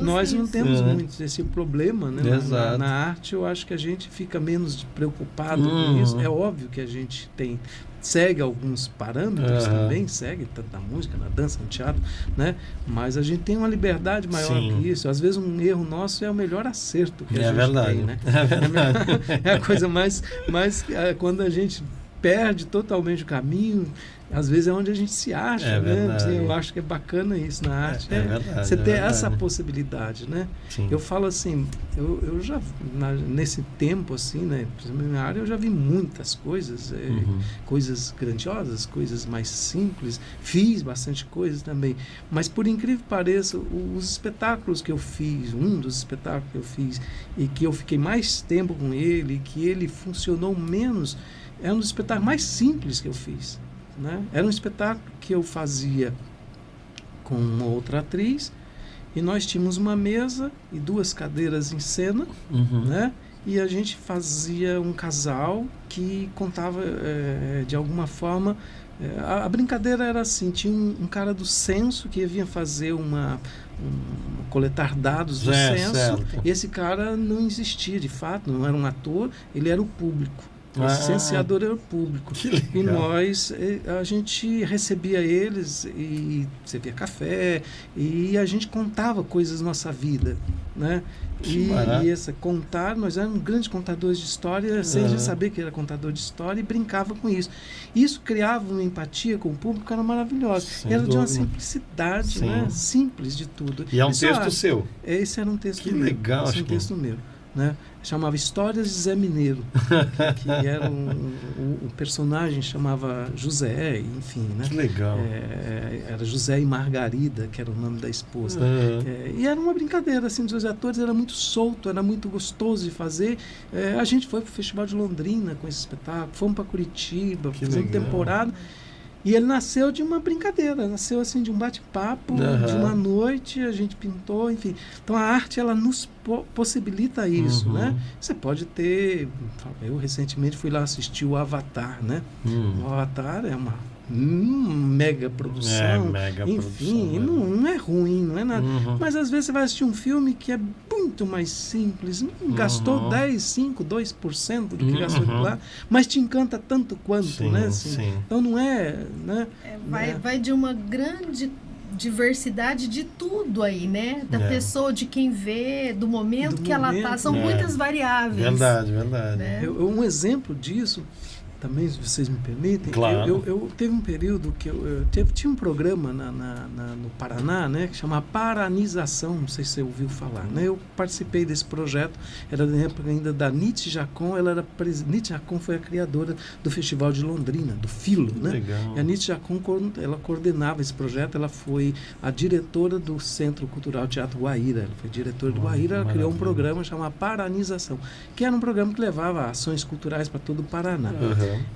Nós não temos muito esse problema, né? Na arte, eu acho que a gente fica menos preocupado com isso. É óbvio que a gente segue alguns parâmetros também, segue tanto na música, na dança, no teatro, né? Mas a gente tem uma liberdade maior que isso. Às vezes um erro nosso é o melhor acerto que a gente tem, né? É a coisa mais quando a gente perde totalmente o caminho, às vezes é onde a gente se acha, né? Eu acho que é bacana isso na arte. Verdade, você ter essa possibilidade, né? Sim. Eu falo assim, eu já, nesse tempo, assim, né? Na minha área, eu já vi muitas coisas, coisas grandiosas, coisas mais simples, fiz bastante coisas também, mas por incrível que pareça, os espetáculos que eu fiz, um dos espetáculos que eu fiz, e que eu fiquei mais tempo com ele, que ele funcionou menos, é um dos espetáculos mais simples que eu fiz. Né? Era um espetáculo que eu fazia com uma outra atriz, e nós tínhamos uma mesa e 2 cadeiras em cena, né? E a gente fazia um casal que contava de alguma forma. A brincadeira era assim: tinha um cara do censo que vinha fazer coletar dados do censo, e esse cara não existia de fato, não era um ator, ele era o público. O licenciador era o público. E a gente recebia eles e servia café, e a gente contava coisas da nossa vida, né? E nós éramos grandes contadores de história, sem a gente saber que era contador de história, e brincava com isso. Isso criava uma empatia com o público que era maravilhosa. Era de uma simplicidade, né? Simples de tudo. E é um texto seu? Esse era um texto meu. Que legal, esse é um texto meu. Né? Chamava Histórias de Zé Mineiro, que era o personagem chamava José, enfim, né? Que legal. Era José e Margarida, que era o nome da esposa. E era uma brincadeira, assim, dos atores, era muito solto, era muito gostoso de fazer. A gente foi para o Festival de Londrina com esse espetáculo, fomos para Curitiba, fizemos temporada. E ele nasceu de uma brincadeira, nasceu assim de um bate-papo, de uma noite, a gente pintou, enfim. Então a arte, ela nos possibilita isso, né? Você pode ter... Eu recentemente fui lá assistir o Avatar, né? O Avatar é uma mega produção, enfim, não é ruim, não é nada. Mas às vezes você vai assistir um filme que é muito mais simples, gastou 2% do que gastou lá, mas te encanta tanto quanto, né? Assim, então não é... Né? Vai de uma grande diversidade de tudo aí, né? Da pessoa, de quem vê, do momento que ela tá. São muitas variáveis. Verdade. Né? Um exemplo disso, também, se vocês me permitem, claro. eu teve um período que tinha um programa no Paraná, né, que chama Paranização, não sei se você ouviu falar, né? Eu participei desse projeto, era na época ainda da Nietzsche Jacon, Nietzsche Jacon foi a criadora do Festival de Londrina, do Filo, né? Legal. E a Nietzsche Jacon, ela coordenava esse projeto, ela foi a diretora do Centro Cultural Teatro Guaíra, ela foi diretora do Guaíra, ela criou um programa chamado Paranização, que era um programa que levava ações culturais para todo o Paraná.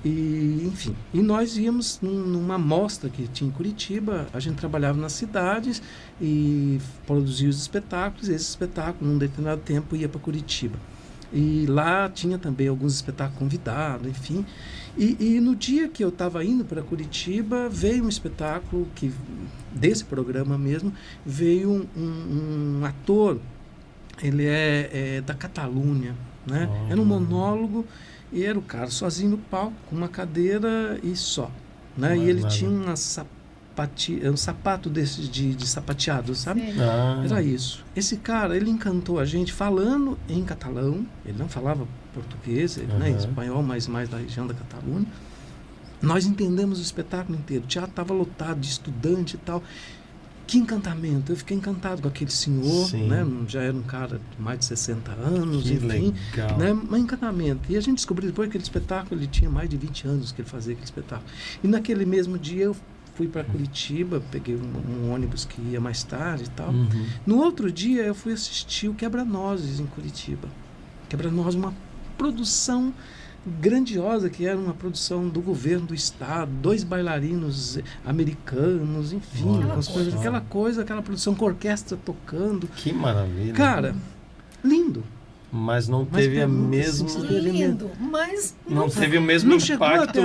E, enfim, e nós íamos numa mostra que tinha em Curitiba, a gente trabalhava nas cidades e produzia os espetáculos, e esse espetáculo, num determinado tempo, ia para Curitiba. E lá tinha também alguns espetáculos convidados, enfim. E no dia que eu estava indo para Curitiba, veio um espetáculo, desse programa mesmo, veio um ator, ele é da Catalunha, né? Era um monólogo, e era o cara sozinho no palco, com uma cadeira e só, né? E ele tinha um sapato desses de sapateado, sabe? Era isso. Esse cara, ele encantou a gente falando em catalão, ele não falava português, né? Espanhol, mas mais da região da Catalunha. Nós entendemos o espetáculo inteiro, o teatro estava lotado de estudante e tal. Que encantamento, eu fiquei encantado com aquele senhor, né? Já era um cara de mais de 60 anos, que enfim, legal. Né? Um encantamento. E a gente descobriu depois que aquele espetáculo, ele tinha mais de 20 anos que ele fazia aquele espetáculo. E naquele mesmo dia eu fui para Curitiba, peguei um ônibus que ia mais tarde e tal. No outro dia eu fui assistir o Quebra-Nozes em Curitiba. Quebra-Nozes, uma produção grandiosa, que era uma produção do governo do estado, 2 bailarinos americanos, enfim, aquela produção com orquestra tocando. Que maravilha. Cara, lindo. Mas não teve a mesma... Lindo, mas não teve o mesmo impacto.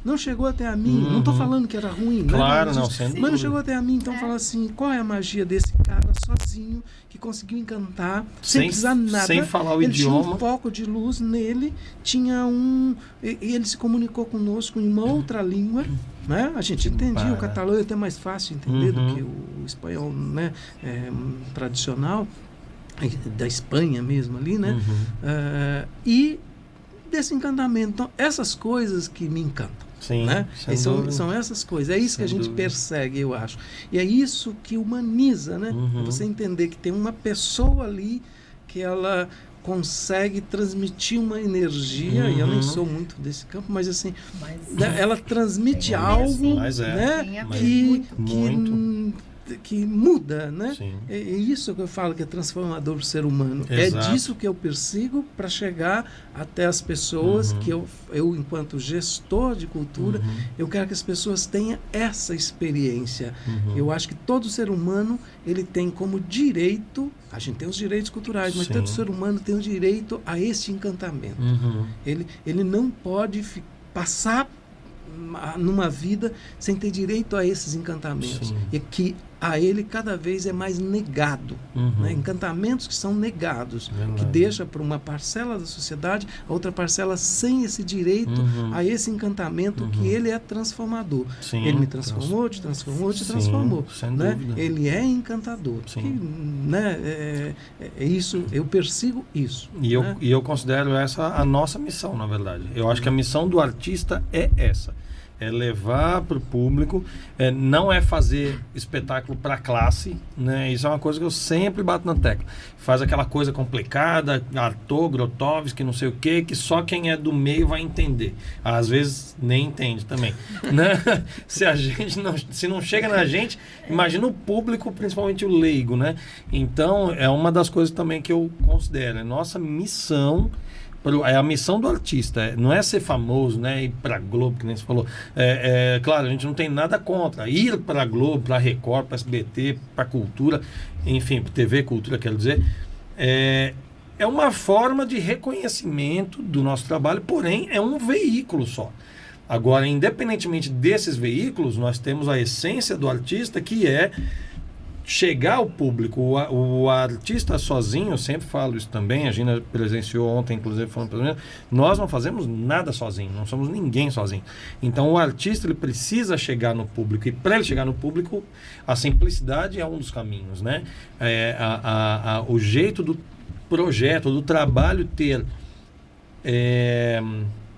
Não chegou até a mim. Não estou falando que era ruim, claro, né? Mas não chegou até a mim. Então, fala assim, qual é a magia desse cara sozinho que conseguiu encantar, sem precisar nada. Sem falar o ele idioma. Tinha um foco de luz nele, e ele se comunicou conosco em uma outra língua, né? A gente entendia, o catalão é até mais fácil de entender do que o espanhol, né? Tradicional, da Espanha mesmo ali, né? E desse encantamento. Então, essas coisas que me encantam. Sim, né? São essas coisas. É isso que a gente persegue, eu acho. E é isso que humaniza, né? É você entender que tem uma pessoa ali que ela consegue transmitir uma energia, e eu nem sou muito desse campo, mas assim, ela transmite algo, né? Que muda, né? É isso que eu falo que é transformador para o ser humano. Exato. É disso que eu persigo para chegar até as pessoas, que eu enquanto gestor de cultura, eu quero que as pessoas tenham essa experiência. Eu acho que todo ser humano, ele tem como direito, a gente tem os direitos culturais, mas todo ser humano tem o direito a esse encantamento. Ele não pode passar numa vida sem ter direito a esses encantamentos. E que a ele cada vez é mais negado. Né? Encantamentos que são negados, que deixa para uma parcela da sociedade a outra parcela sem esse direito a esse encantamento que ele é transformador. Ele me transformou, te transformou. Né? Ele é encantador. Que, né? É isso, eu persigo isso. E eu considero essa a nossa missão, na verdade. Eu acho que a missão do artista é essa. É levar para o público, não é fazer espetáculo para classe, né? Isso é uma coisa que eu sempre bato na tecla. Faz aquela coisa complicada, Artaud, Grotowski, não sei o quê, que só quem é do meio vai entender. Às vezes nem entende também. Né? Se não chega na gente, imagina o público, principalmente o leigo, né? Então, é uma das coisas também que eu considero. É nossa missão é a missão do artista, não é ser famoso, né? Ir para Globo, que nem você falou. Claro, a gente não tem nada contra ir para Globo, para Record, para SBT, para Cultura, enfim, para TV Cultura, quero dizer. É uma forma de reconhecimento do nosso trabalho, porém é um veículo só. Agora, independentemente desses veículos, nós temos a essência do artista, que é chegar ao público. O artista sozinho, eu sempre falo isso também, a Gina presenciou ontem, inclusive, falando para mim, nós não fazemos nada sozinho, não somos ninguém sozinho. Então, o artista, ele precisa chegar no público, e para ele chegar no público, a simplicidade é um dos caminhos, né? O jeito do projeto, do trabalho ter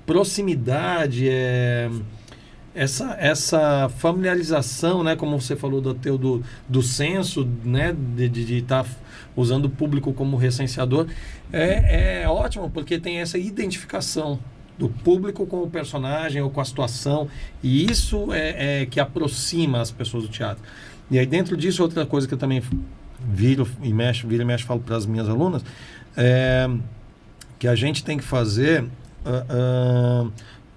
proximidade, essa familiarização, né, como você falou do senso, né, de estar usando o público como recenseador, é ótimo, porque tem essa identificação do público com o personagem ou com a situação, e isso é que aproxima as pessoas do teatro. E aí, dentro disso, outra coisa que eu também vira e mexe falo para as minhas alunas, que a gente tem que fazer,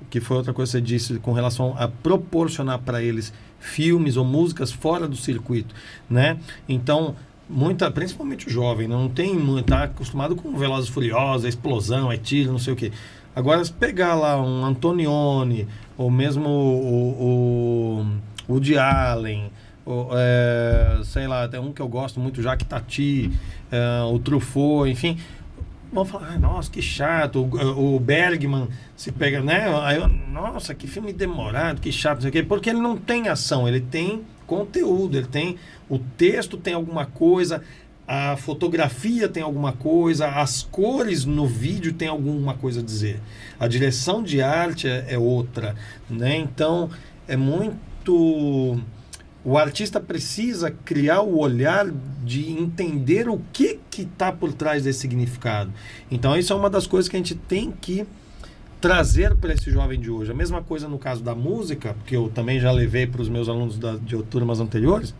que foi outra coisa que você disse, com relação a proporcionar para eles filmes ou músicas fora do circuito, né? Então, principalmente o jovem, não está acostumado com Velozes e Furiosos, explosão, tiro, não sei o quê. Agora, se pegar lá um Antonioni, ou mesmo o Woody Allen, sei lá, tem um que eu gosto muito, Jacques Tati, o Truffaut, enfim, vão falar, nossa, que chato, o Bergman se pega, né? Aí nossa, que filme demorado, que chato, não sei o quê, porque ele não tem ação, ele tem conteúdo, o texto tem alguma coisa, a fotografia tem alguma coisa, as cores no vídeo tem alguma coisa a dizer, a direção de arte é outra, né? Então, é muito... O artista precisa criar o olhar de entender o que está por trás desse significado. Então, isso é uma das coisas que a gente tem que trazer para esse jovem de hoje. A mesma coisa no caso da música, que eu também já levei para os meus alunos de turmas anteriores.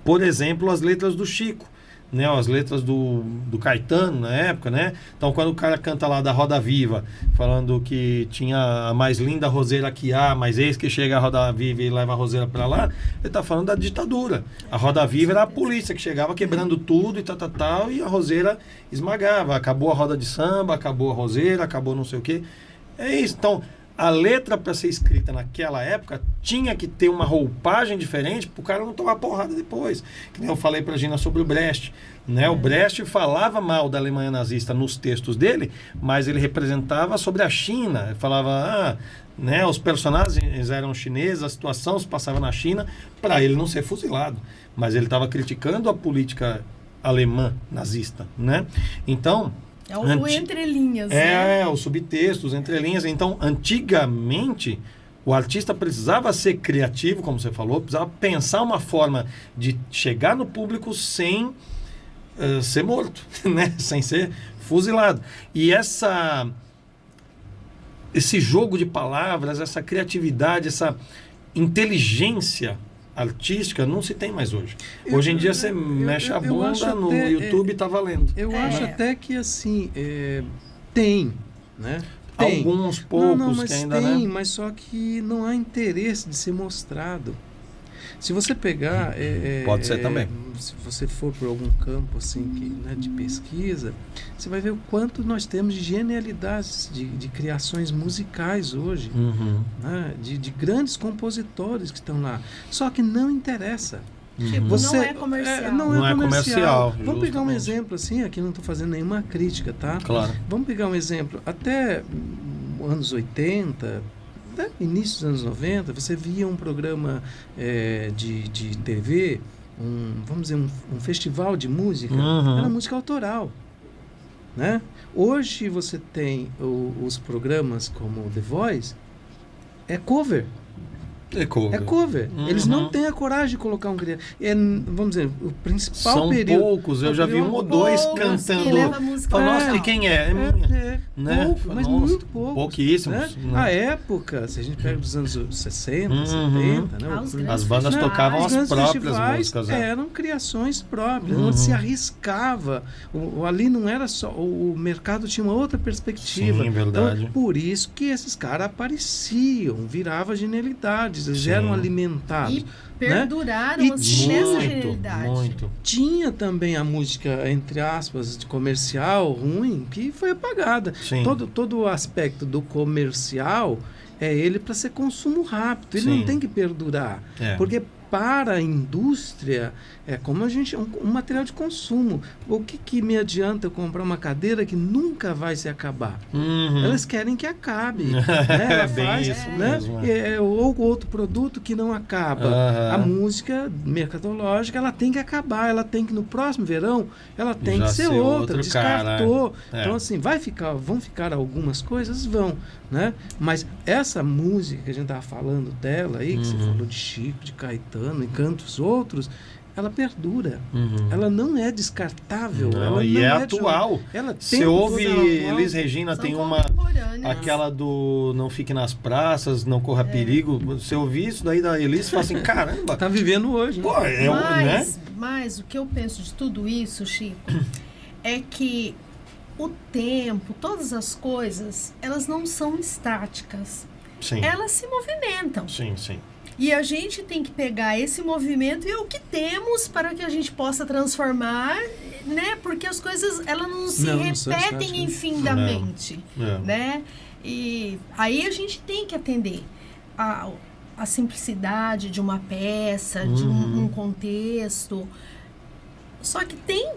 Por exemplo, as letras do Chico, né? As letras do Caetano na época, né? Então, quando o cara canta lá da Roda Viva, falando que tinha a mais linda roseira que há, mas eis que chega a Roda Viva e leva a roseira para lá, ele está falando da ditadura. A Roda Viva era a polícia que chegava quebrando tudo e tal, e a roseira esmagava. Acabou a roda de samba, acabou a roseira, acabou não sei o quê. É isso. Então, a letra, para ser escrita naquela época, tinha que ter uma roupagem diferente para o cara não tomar porrada depois. Que nem eu falei para a Gina sobre o Brecht, né? O Brecht falava mal da Alemanha nazista nos textos dele, mas ele representava sobre a China. Ele falava, né, os personagens eram chineses, a situação se passava na China, para ele não ser fuzilado. Mas ele estava criticando a política alemã nazista, né? Então... o entrelinhas, né? O subtexto, os entrelinhas. Então, antigamente, o artista precisava ser criativo, como você falou, precisava pensar uma forma de chegar no público sem ser morto, né? Sem ser fuzilado. E esse jogo de palavras, essa criatividade, essa inteligência artística não se tem mais hoje. Hoje em dia você mexe a bunda no YouTube e tá valendo. Eu acho até que assim tem, né? Tem. Alguns poucos mas que ainda tem, né? mas só que não há interesse de ser mostrado. Se você pegar pode ser também. Se você for por algum campo assim né, de pesquisa, você vai ver o quanto nós temos de genialidades de criações musicais hoje, né, de grandes compositores que estão lá. Só que não interessa. Tipo, não é comercial. Não é comercial. Vamos pegar um justamente. exemplo assim, aqui não estou fazendo nenhuma crítica, tá? Claro. Vamos pegar um exemplo. Até anos 80, até início dos anos 90, você via um programa de TV, vamos dizer, um festival de música, era música autoral, né? Hoje você tem os programas como The Voice, é cover. É cover. Eles não têm a coragem de colocar um criança. Vamos dizer, o principal São período... São poucos, eu já vi um ou dois cantando. Nossa, e quem é? É minha. Né? Pouco, mas muito pouco. Pouquíssimos. Né? A época, se a gente pega dos anos 60, 70, né? As bandas tocavam as próprias músicas. Eram criações próprias, onde se arriscava. Ali não era só... O mercado tinha uma outra perspectiva. Sim, verdade. Então, por isso que esses caras apareciam, virava genialidades, eles eram alimentados. E perduraram né? assim, nessa genialidade. Muito. Tinha também a música, entre aspas, de comercial ruim, que foi apagada. Todo o aspecto do comercial é ele para ser consumo rápido, ele não tem que perdurar. Porque para a indústria, é como um material de consumo. O que me adianta eu comprar uma cadeira que nunca vai se acabar? Elas querem que acabe. Né? Ela faz, isso né? mesmo, ou outro produto que não acaba. A música mercadológica, ela tem que acabar, ela tem que, no próximo verão, ela tem que ser outra, descartou. Então, assim, vão ficar algumas coisas? Vão. Né? Mas essa música que a gente estava falando dela aí, que você falou de Chico, de Caetano e tantos outros, ela perdura. Ela não é descartável. Ela e não é atual. Você ouve Elis Regina, tem aquela do Não Fique nas Praças, Não Corra Perigo. Você ouve isso daí da Elis e fala assim, caramba. Tá vivendo hoje. Pô, mas o que eu penso de tudo isso, Chico, é que o tempo, todas as coisas, elas não são estáticas. Elas se movimentam. Sim. E a gente tem que pegar esse movimento e o que temos para que a gente possa transformar, né? Porque as coisas, elas não se repetem infinitamente, né? E aí a gente tem que atender a simplicidade de uma peça, de um contexto. Só que tem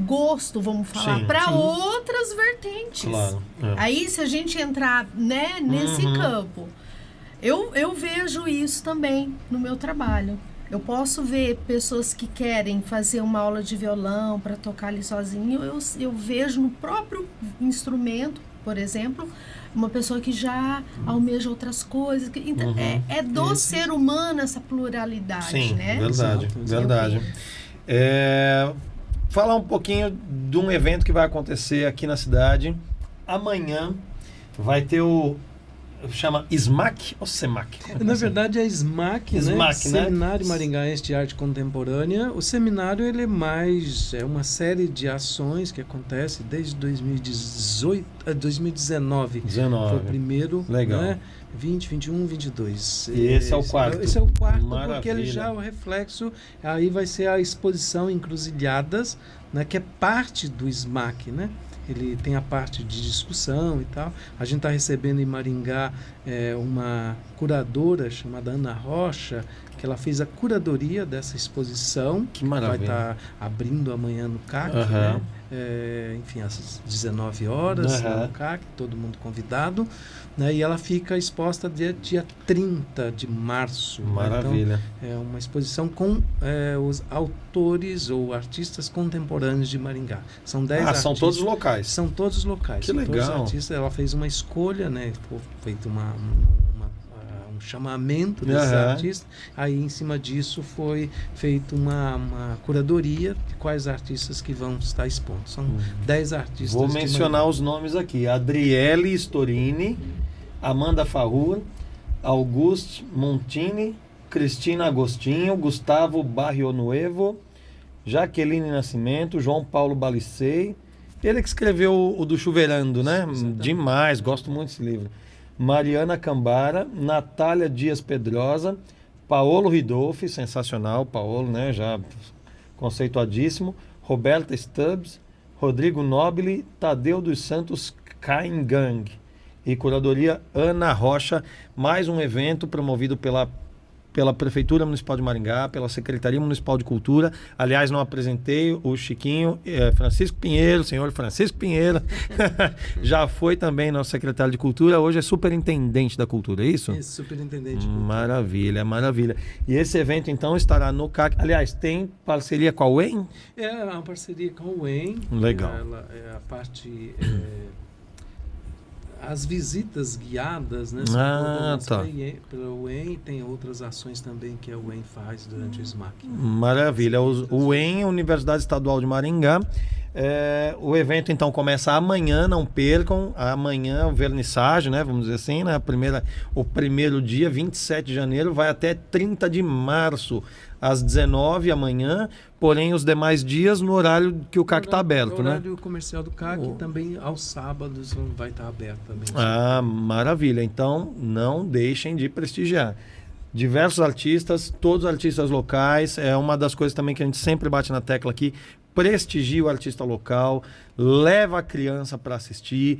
gosto, vamos falar, para outras vertentes. Claro. Aí, se a gente entrar, né, nesse campo, eu vejo isso também no meu trabalho. Eu posso ver pessoas que querem fazer uma aula de violão para tocar ali sozinho. Eu vejo no próprio instrumento, por exemplo, uma pessoa que já almeja outras coisas. Então, é do ser humano essa pluralidade, né? Verdade. Falar um pouquinho de um evento que vai acontecer aqui na cidade. Amanhã vai ter chama SMAC ou SEMAC? Na verdade é SMAC, né? Seminário Maringaense de Arte Contemporânea. O seminário ele é uma série de ações que acontece desde 2019. Foi o primeiro, legal. Né? 20, 21, 22. E esse é o quarto. Esse é o quarto, Maravilha. Porque ele já é o reflexo. Aí vai ser a exposição Encruzilhadas, né? Que é parte do SMAC, né? Ele tem a parte de discussão e tal. A gente está recebendo em Maringá uma curadora chamada Ana Rocha, que ela fez a curadoria dessa exposição. Que maravilha. Vai estar abrindo amanhã no CAC, né? Enfim, às 19 horas no CAC, todo mundo convidado. Né? E ela fica exposta dia 30 de março. Maravilha. Então, é uma exposição com os autores ou artistas contemporâneos de Maringá. São 10 artistas. São todos locais? São todos locais. Que legal. Todos artistas. Ela fez uma escolha, né? Foi feito um chamamento desses artistas. Aí, em cima disso, foi feita uma curadoria de quais artistas que vão estar expondo. São 10 artistas. Vou mencionar os nomes aqui. Adriele Storini, Amanda Farrur, Auguste Montini, Cristina Agostinho, Gustavo Barrionuevo, Jaqueline Nascimento, João Paulo Balicei. Ele que escreveu o do Chuveirando, né? Exatamente. Demais, gosto muito desse livro. Mariana Cambara, Natália Dias Pedrosa, Paolo Ridolfi, sensacional, Paolo, né? Já conceituadíssimo. Roberta Stubbs, Rodrigo Nobile, Tadeu dos Santos Caingang e curadoria Ana Rocha. Mais um evento promovido pela Prefeitura Municipal de Maringá, pela Secretaria Municipal de Cultura. Aliás, não apresentei o Chiquinho, Francisco Pinheiro, senhor Francisco Pinheiro, já foi também nosso secretário de Cultura, hoje é superintendente da Cultura, é isso? Isso, superintendente de Cultura. Maravilha, maravilha. E esse evento, então, estará no CAC. Aliás, tem parceria com a UEM? É uma parceria com a UEM. Legal. Ela é a parte... as visitas guiadas, né? Tá. Pela UEM, tem outras ações também que a UEM faz durante o SMAC. Maravilha. O UEM, Universidade Estadual de Maringá. O evento então começa amanhã, não percam. Amanhã o vernissage, né? Vamos dizer assim, né? O primeiro dia, 27 de janeiro, vai até 30 de março, às 19 amanhã. Porém, os demais dias no horário que o CAC está aberto, né? O horário comercial do CAC também aos sábados vai estar aberto também. Maravilha. Então, não deixem de prestigiar. Diversos artistas, todos artistas locais. É uma das coisas também que a gente sempre bate na tecla aqui. Prestigie o artista local, leva a criança para assistir.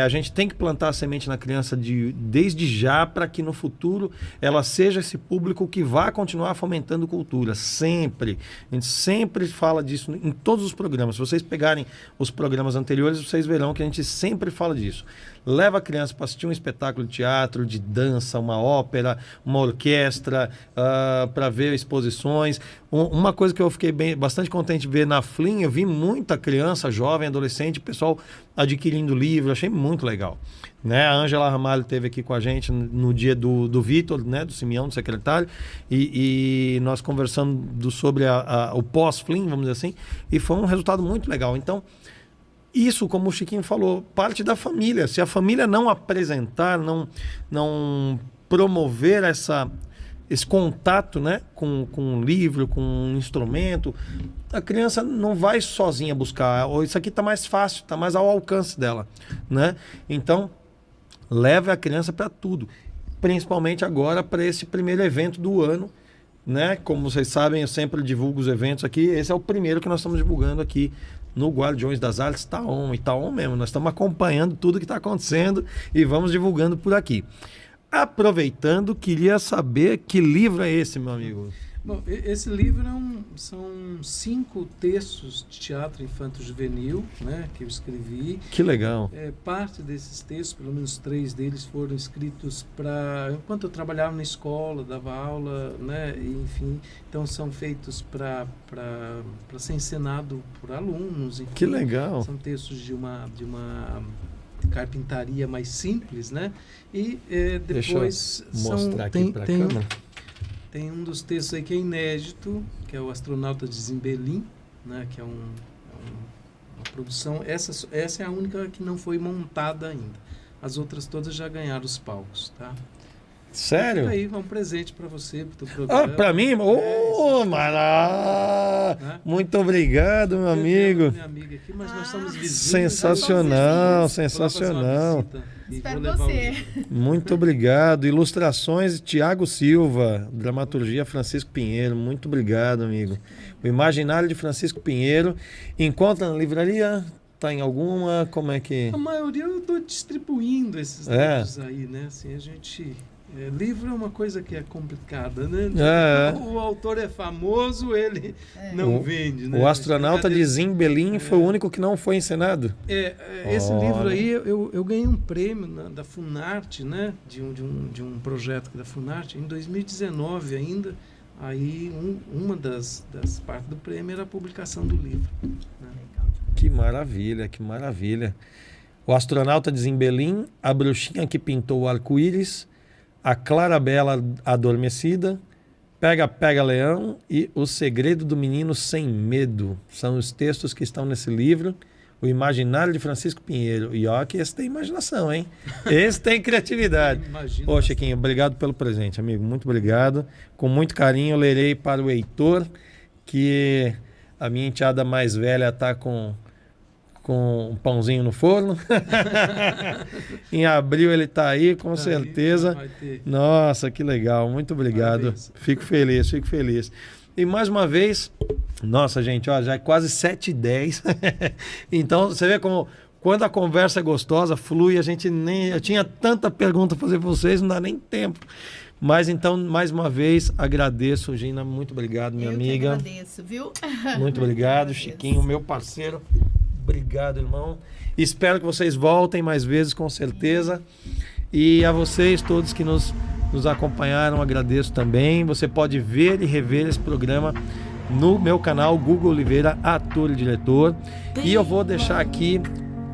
A gente tem que plantar a semente na criança desde já, para que no futuro ela seja esse público que vai continuar fomentando cultura. Sempre. A gente sempre fala disso em todos os programas. Se vocês pegarem os programas anteriores, vocês verão que a gente sempre fala disso. Leva a criança para assistir um espetáculo de teatro, de dança, uma ópera, uma orquestra, para ver exposições. Uma coisa que eu fiquei bastante contente de ver na Flim, eu vi muita criança, jovem, adolescente, pessoal adquirindo livro, achei muito legal. Né? A Ângela Ramalho esteve aqui com a gente no dia do Vitor, né? Do Simeão, do secretário, e nós conversamos sobre o pós-Flim, vamos dizer assim, e foi um resultado muito legal. Então, isso, como o Chiquinho falou, parte da família. Se a família não apresentar, não promover esse contato, né, com um livro, com um instrumento, a criança não vai sozinha buscar. Ou isso aqui está mais fácil, está mais ao alcance dela, né? Então, leve a criança para tudo. Principalmente agora para esse primeiro evento do ano, né? Como vocês sabem, eu sempre divulgo os eventos aqui. Esse é o primeiro que nós estamos divulgando aqui no Guardiões das Artes Taon. E Taon mesmo, nós estamos acompanhando tudo que está acontecendo e vamos divulgando por aqui. Aproveitando, queria saber que livro é esse, meu amigo? Bom, esse livro são 5 textos de teatro infanto-juvenil, né, que eu escrevi. Que legal. Parte desses textos, pelo menos 3 deles, foram escritos enquanto eu trabalhava na escola, dava aula, né, e, enfim. Então, são feitos para ser encenado por alunos. Enfim. Que legal. São textos de uma carpintaria mais simples, né? E depois deixa eu mostrar aqui para a câmera. Tem um dos textos aí que é inédito, que é o Astronauta de Zimbelim, né? Que é uma produção. Essa é a única que não foi montada ainda. As outras todas já ganharam os palcos, tá? Sério? Fica aí, um presente para você, pro teu programa. Para mim? Muito obrigado, meu amigo. Minha amiga aqui, mas nós somos vizinhos. Sensacional, sensacional. Espero você. Muito obrigado. Ilustrações Tiago Silva, dramaturgia Francisco Pinheiro. Muito obrigado, amigo. O Imaginário de Francisco Pinheiro. Encontra na livraria? Tá em alguma? Como é que... A maioria eu estou distribuindo esses livros aí, né? Assim, a gente... livro é uma coisa que é complicada, né? O autor é famoso, ele não vende, né? O Astronauta de Zimbelim foi o único que não foi encenado? Esse livro aí, eu ganhei um prêmio da Funarte, né? De um projeto da Funarte, em 2019 ainda. Aí uma das partes do prêmio era a publicação do livro. Né? Que maravilha, que maravilha. O Astronauta de Zimbelim, A Bruxinha que Pintou o Arco-Íris, A Clarabela Adormecida, Pega, Pega Leão e O Segredo do Menino Sem Medo. São os textos que estão nesse livro. O Imaginário de Francisco Pinheiro. E ó que esse tem imaginação, hein? Esse tem criatividade. Ô, Chiquinho, obrigado pelo presente, amigo. Muito obrigado. Com muito carinho eu lerei para o Heitor, que a minha enteada mais velha está com um pãozinho no forno. Em abril ele está aí, com certeza. Nossa, que legal. Muito obrigado. Parabéns. Fico feliz. E mais uma vez, nossa, gente, ó, já é quase 7h10. Então, você vê como quando a conversa é gostosa, flui, eu tinha tanta pergunta para fazer para vocês, não dá nem tempo. Mas então, mais uma vez, agradeço, Gina, muito obrigado, minha amiga. Eu agradeço, viu? Muito obrigado, Chiquinho, meu parceiro. Obrigado, irmão. Espero que vocês voltem mais vezes, com certeza. E a vocês todos que nos acompanharam, agradeço também. Você pode ver e rever esse programa no meu canal, Google Oliveira, ator e diretor. E eu vou deixar aqui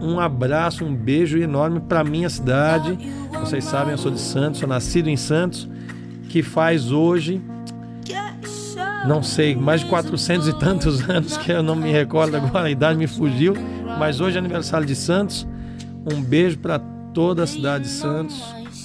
um abraço, um beijo enorme para minha cidade. Vocês sabem, eu sou de Santos, sou nascido em Santos, que faz hoje, não sei, mais de 400 e tantos anos, que eu não me recordo agora, a idade me fugiu, mas hoje é aniversário de Santos. Um beijo para toda a cidade de Santos.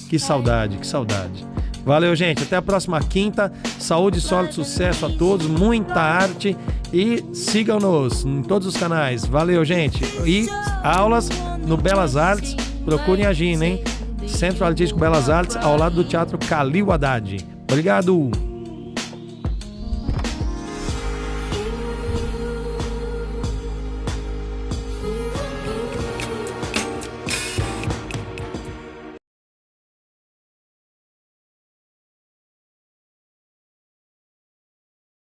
Que saudade, que saudade. Valeu, gente. Até a próxima quinta. Saúde, sorte, sucesso a todos. Muita arte. E sigam-nos em todos os canais. Valeu, gente. E aulas no Belas Artes. Procurem a Gina, hein? Centro Artístico Belas Artes, ao lado do Teatro Calil Haddad. Obrigado.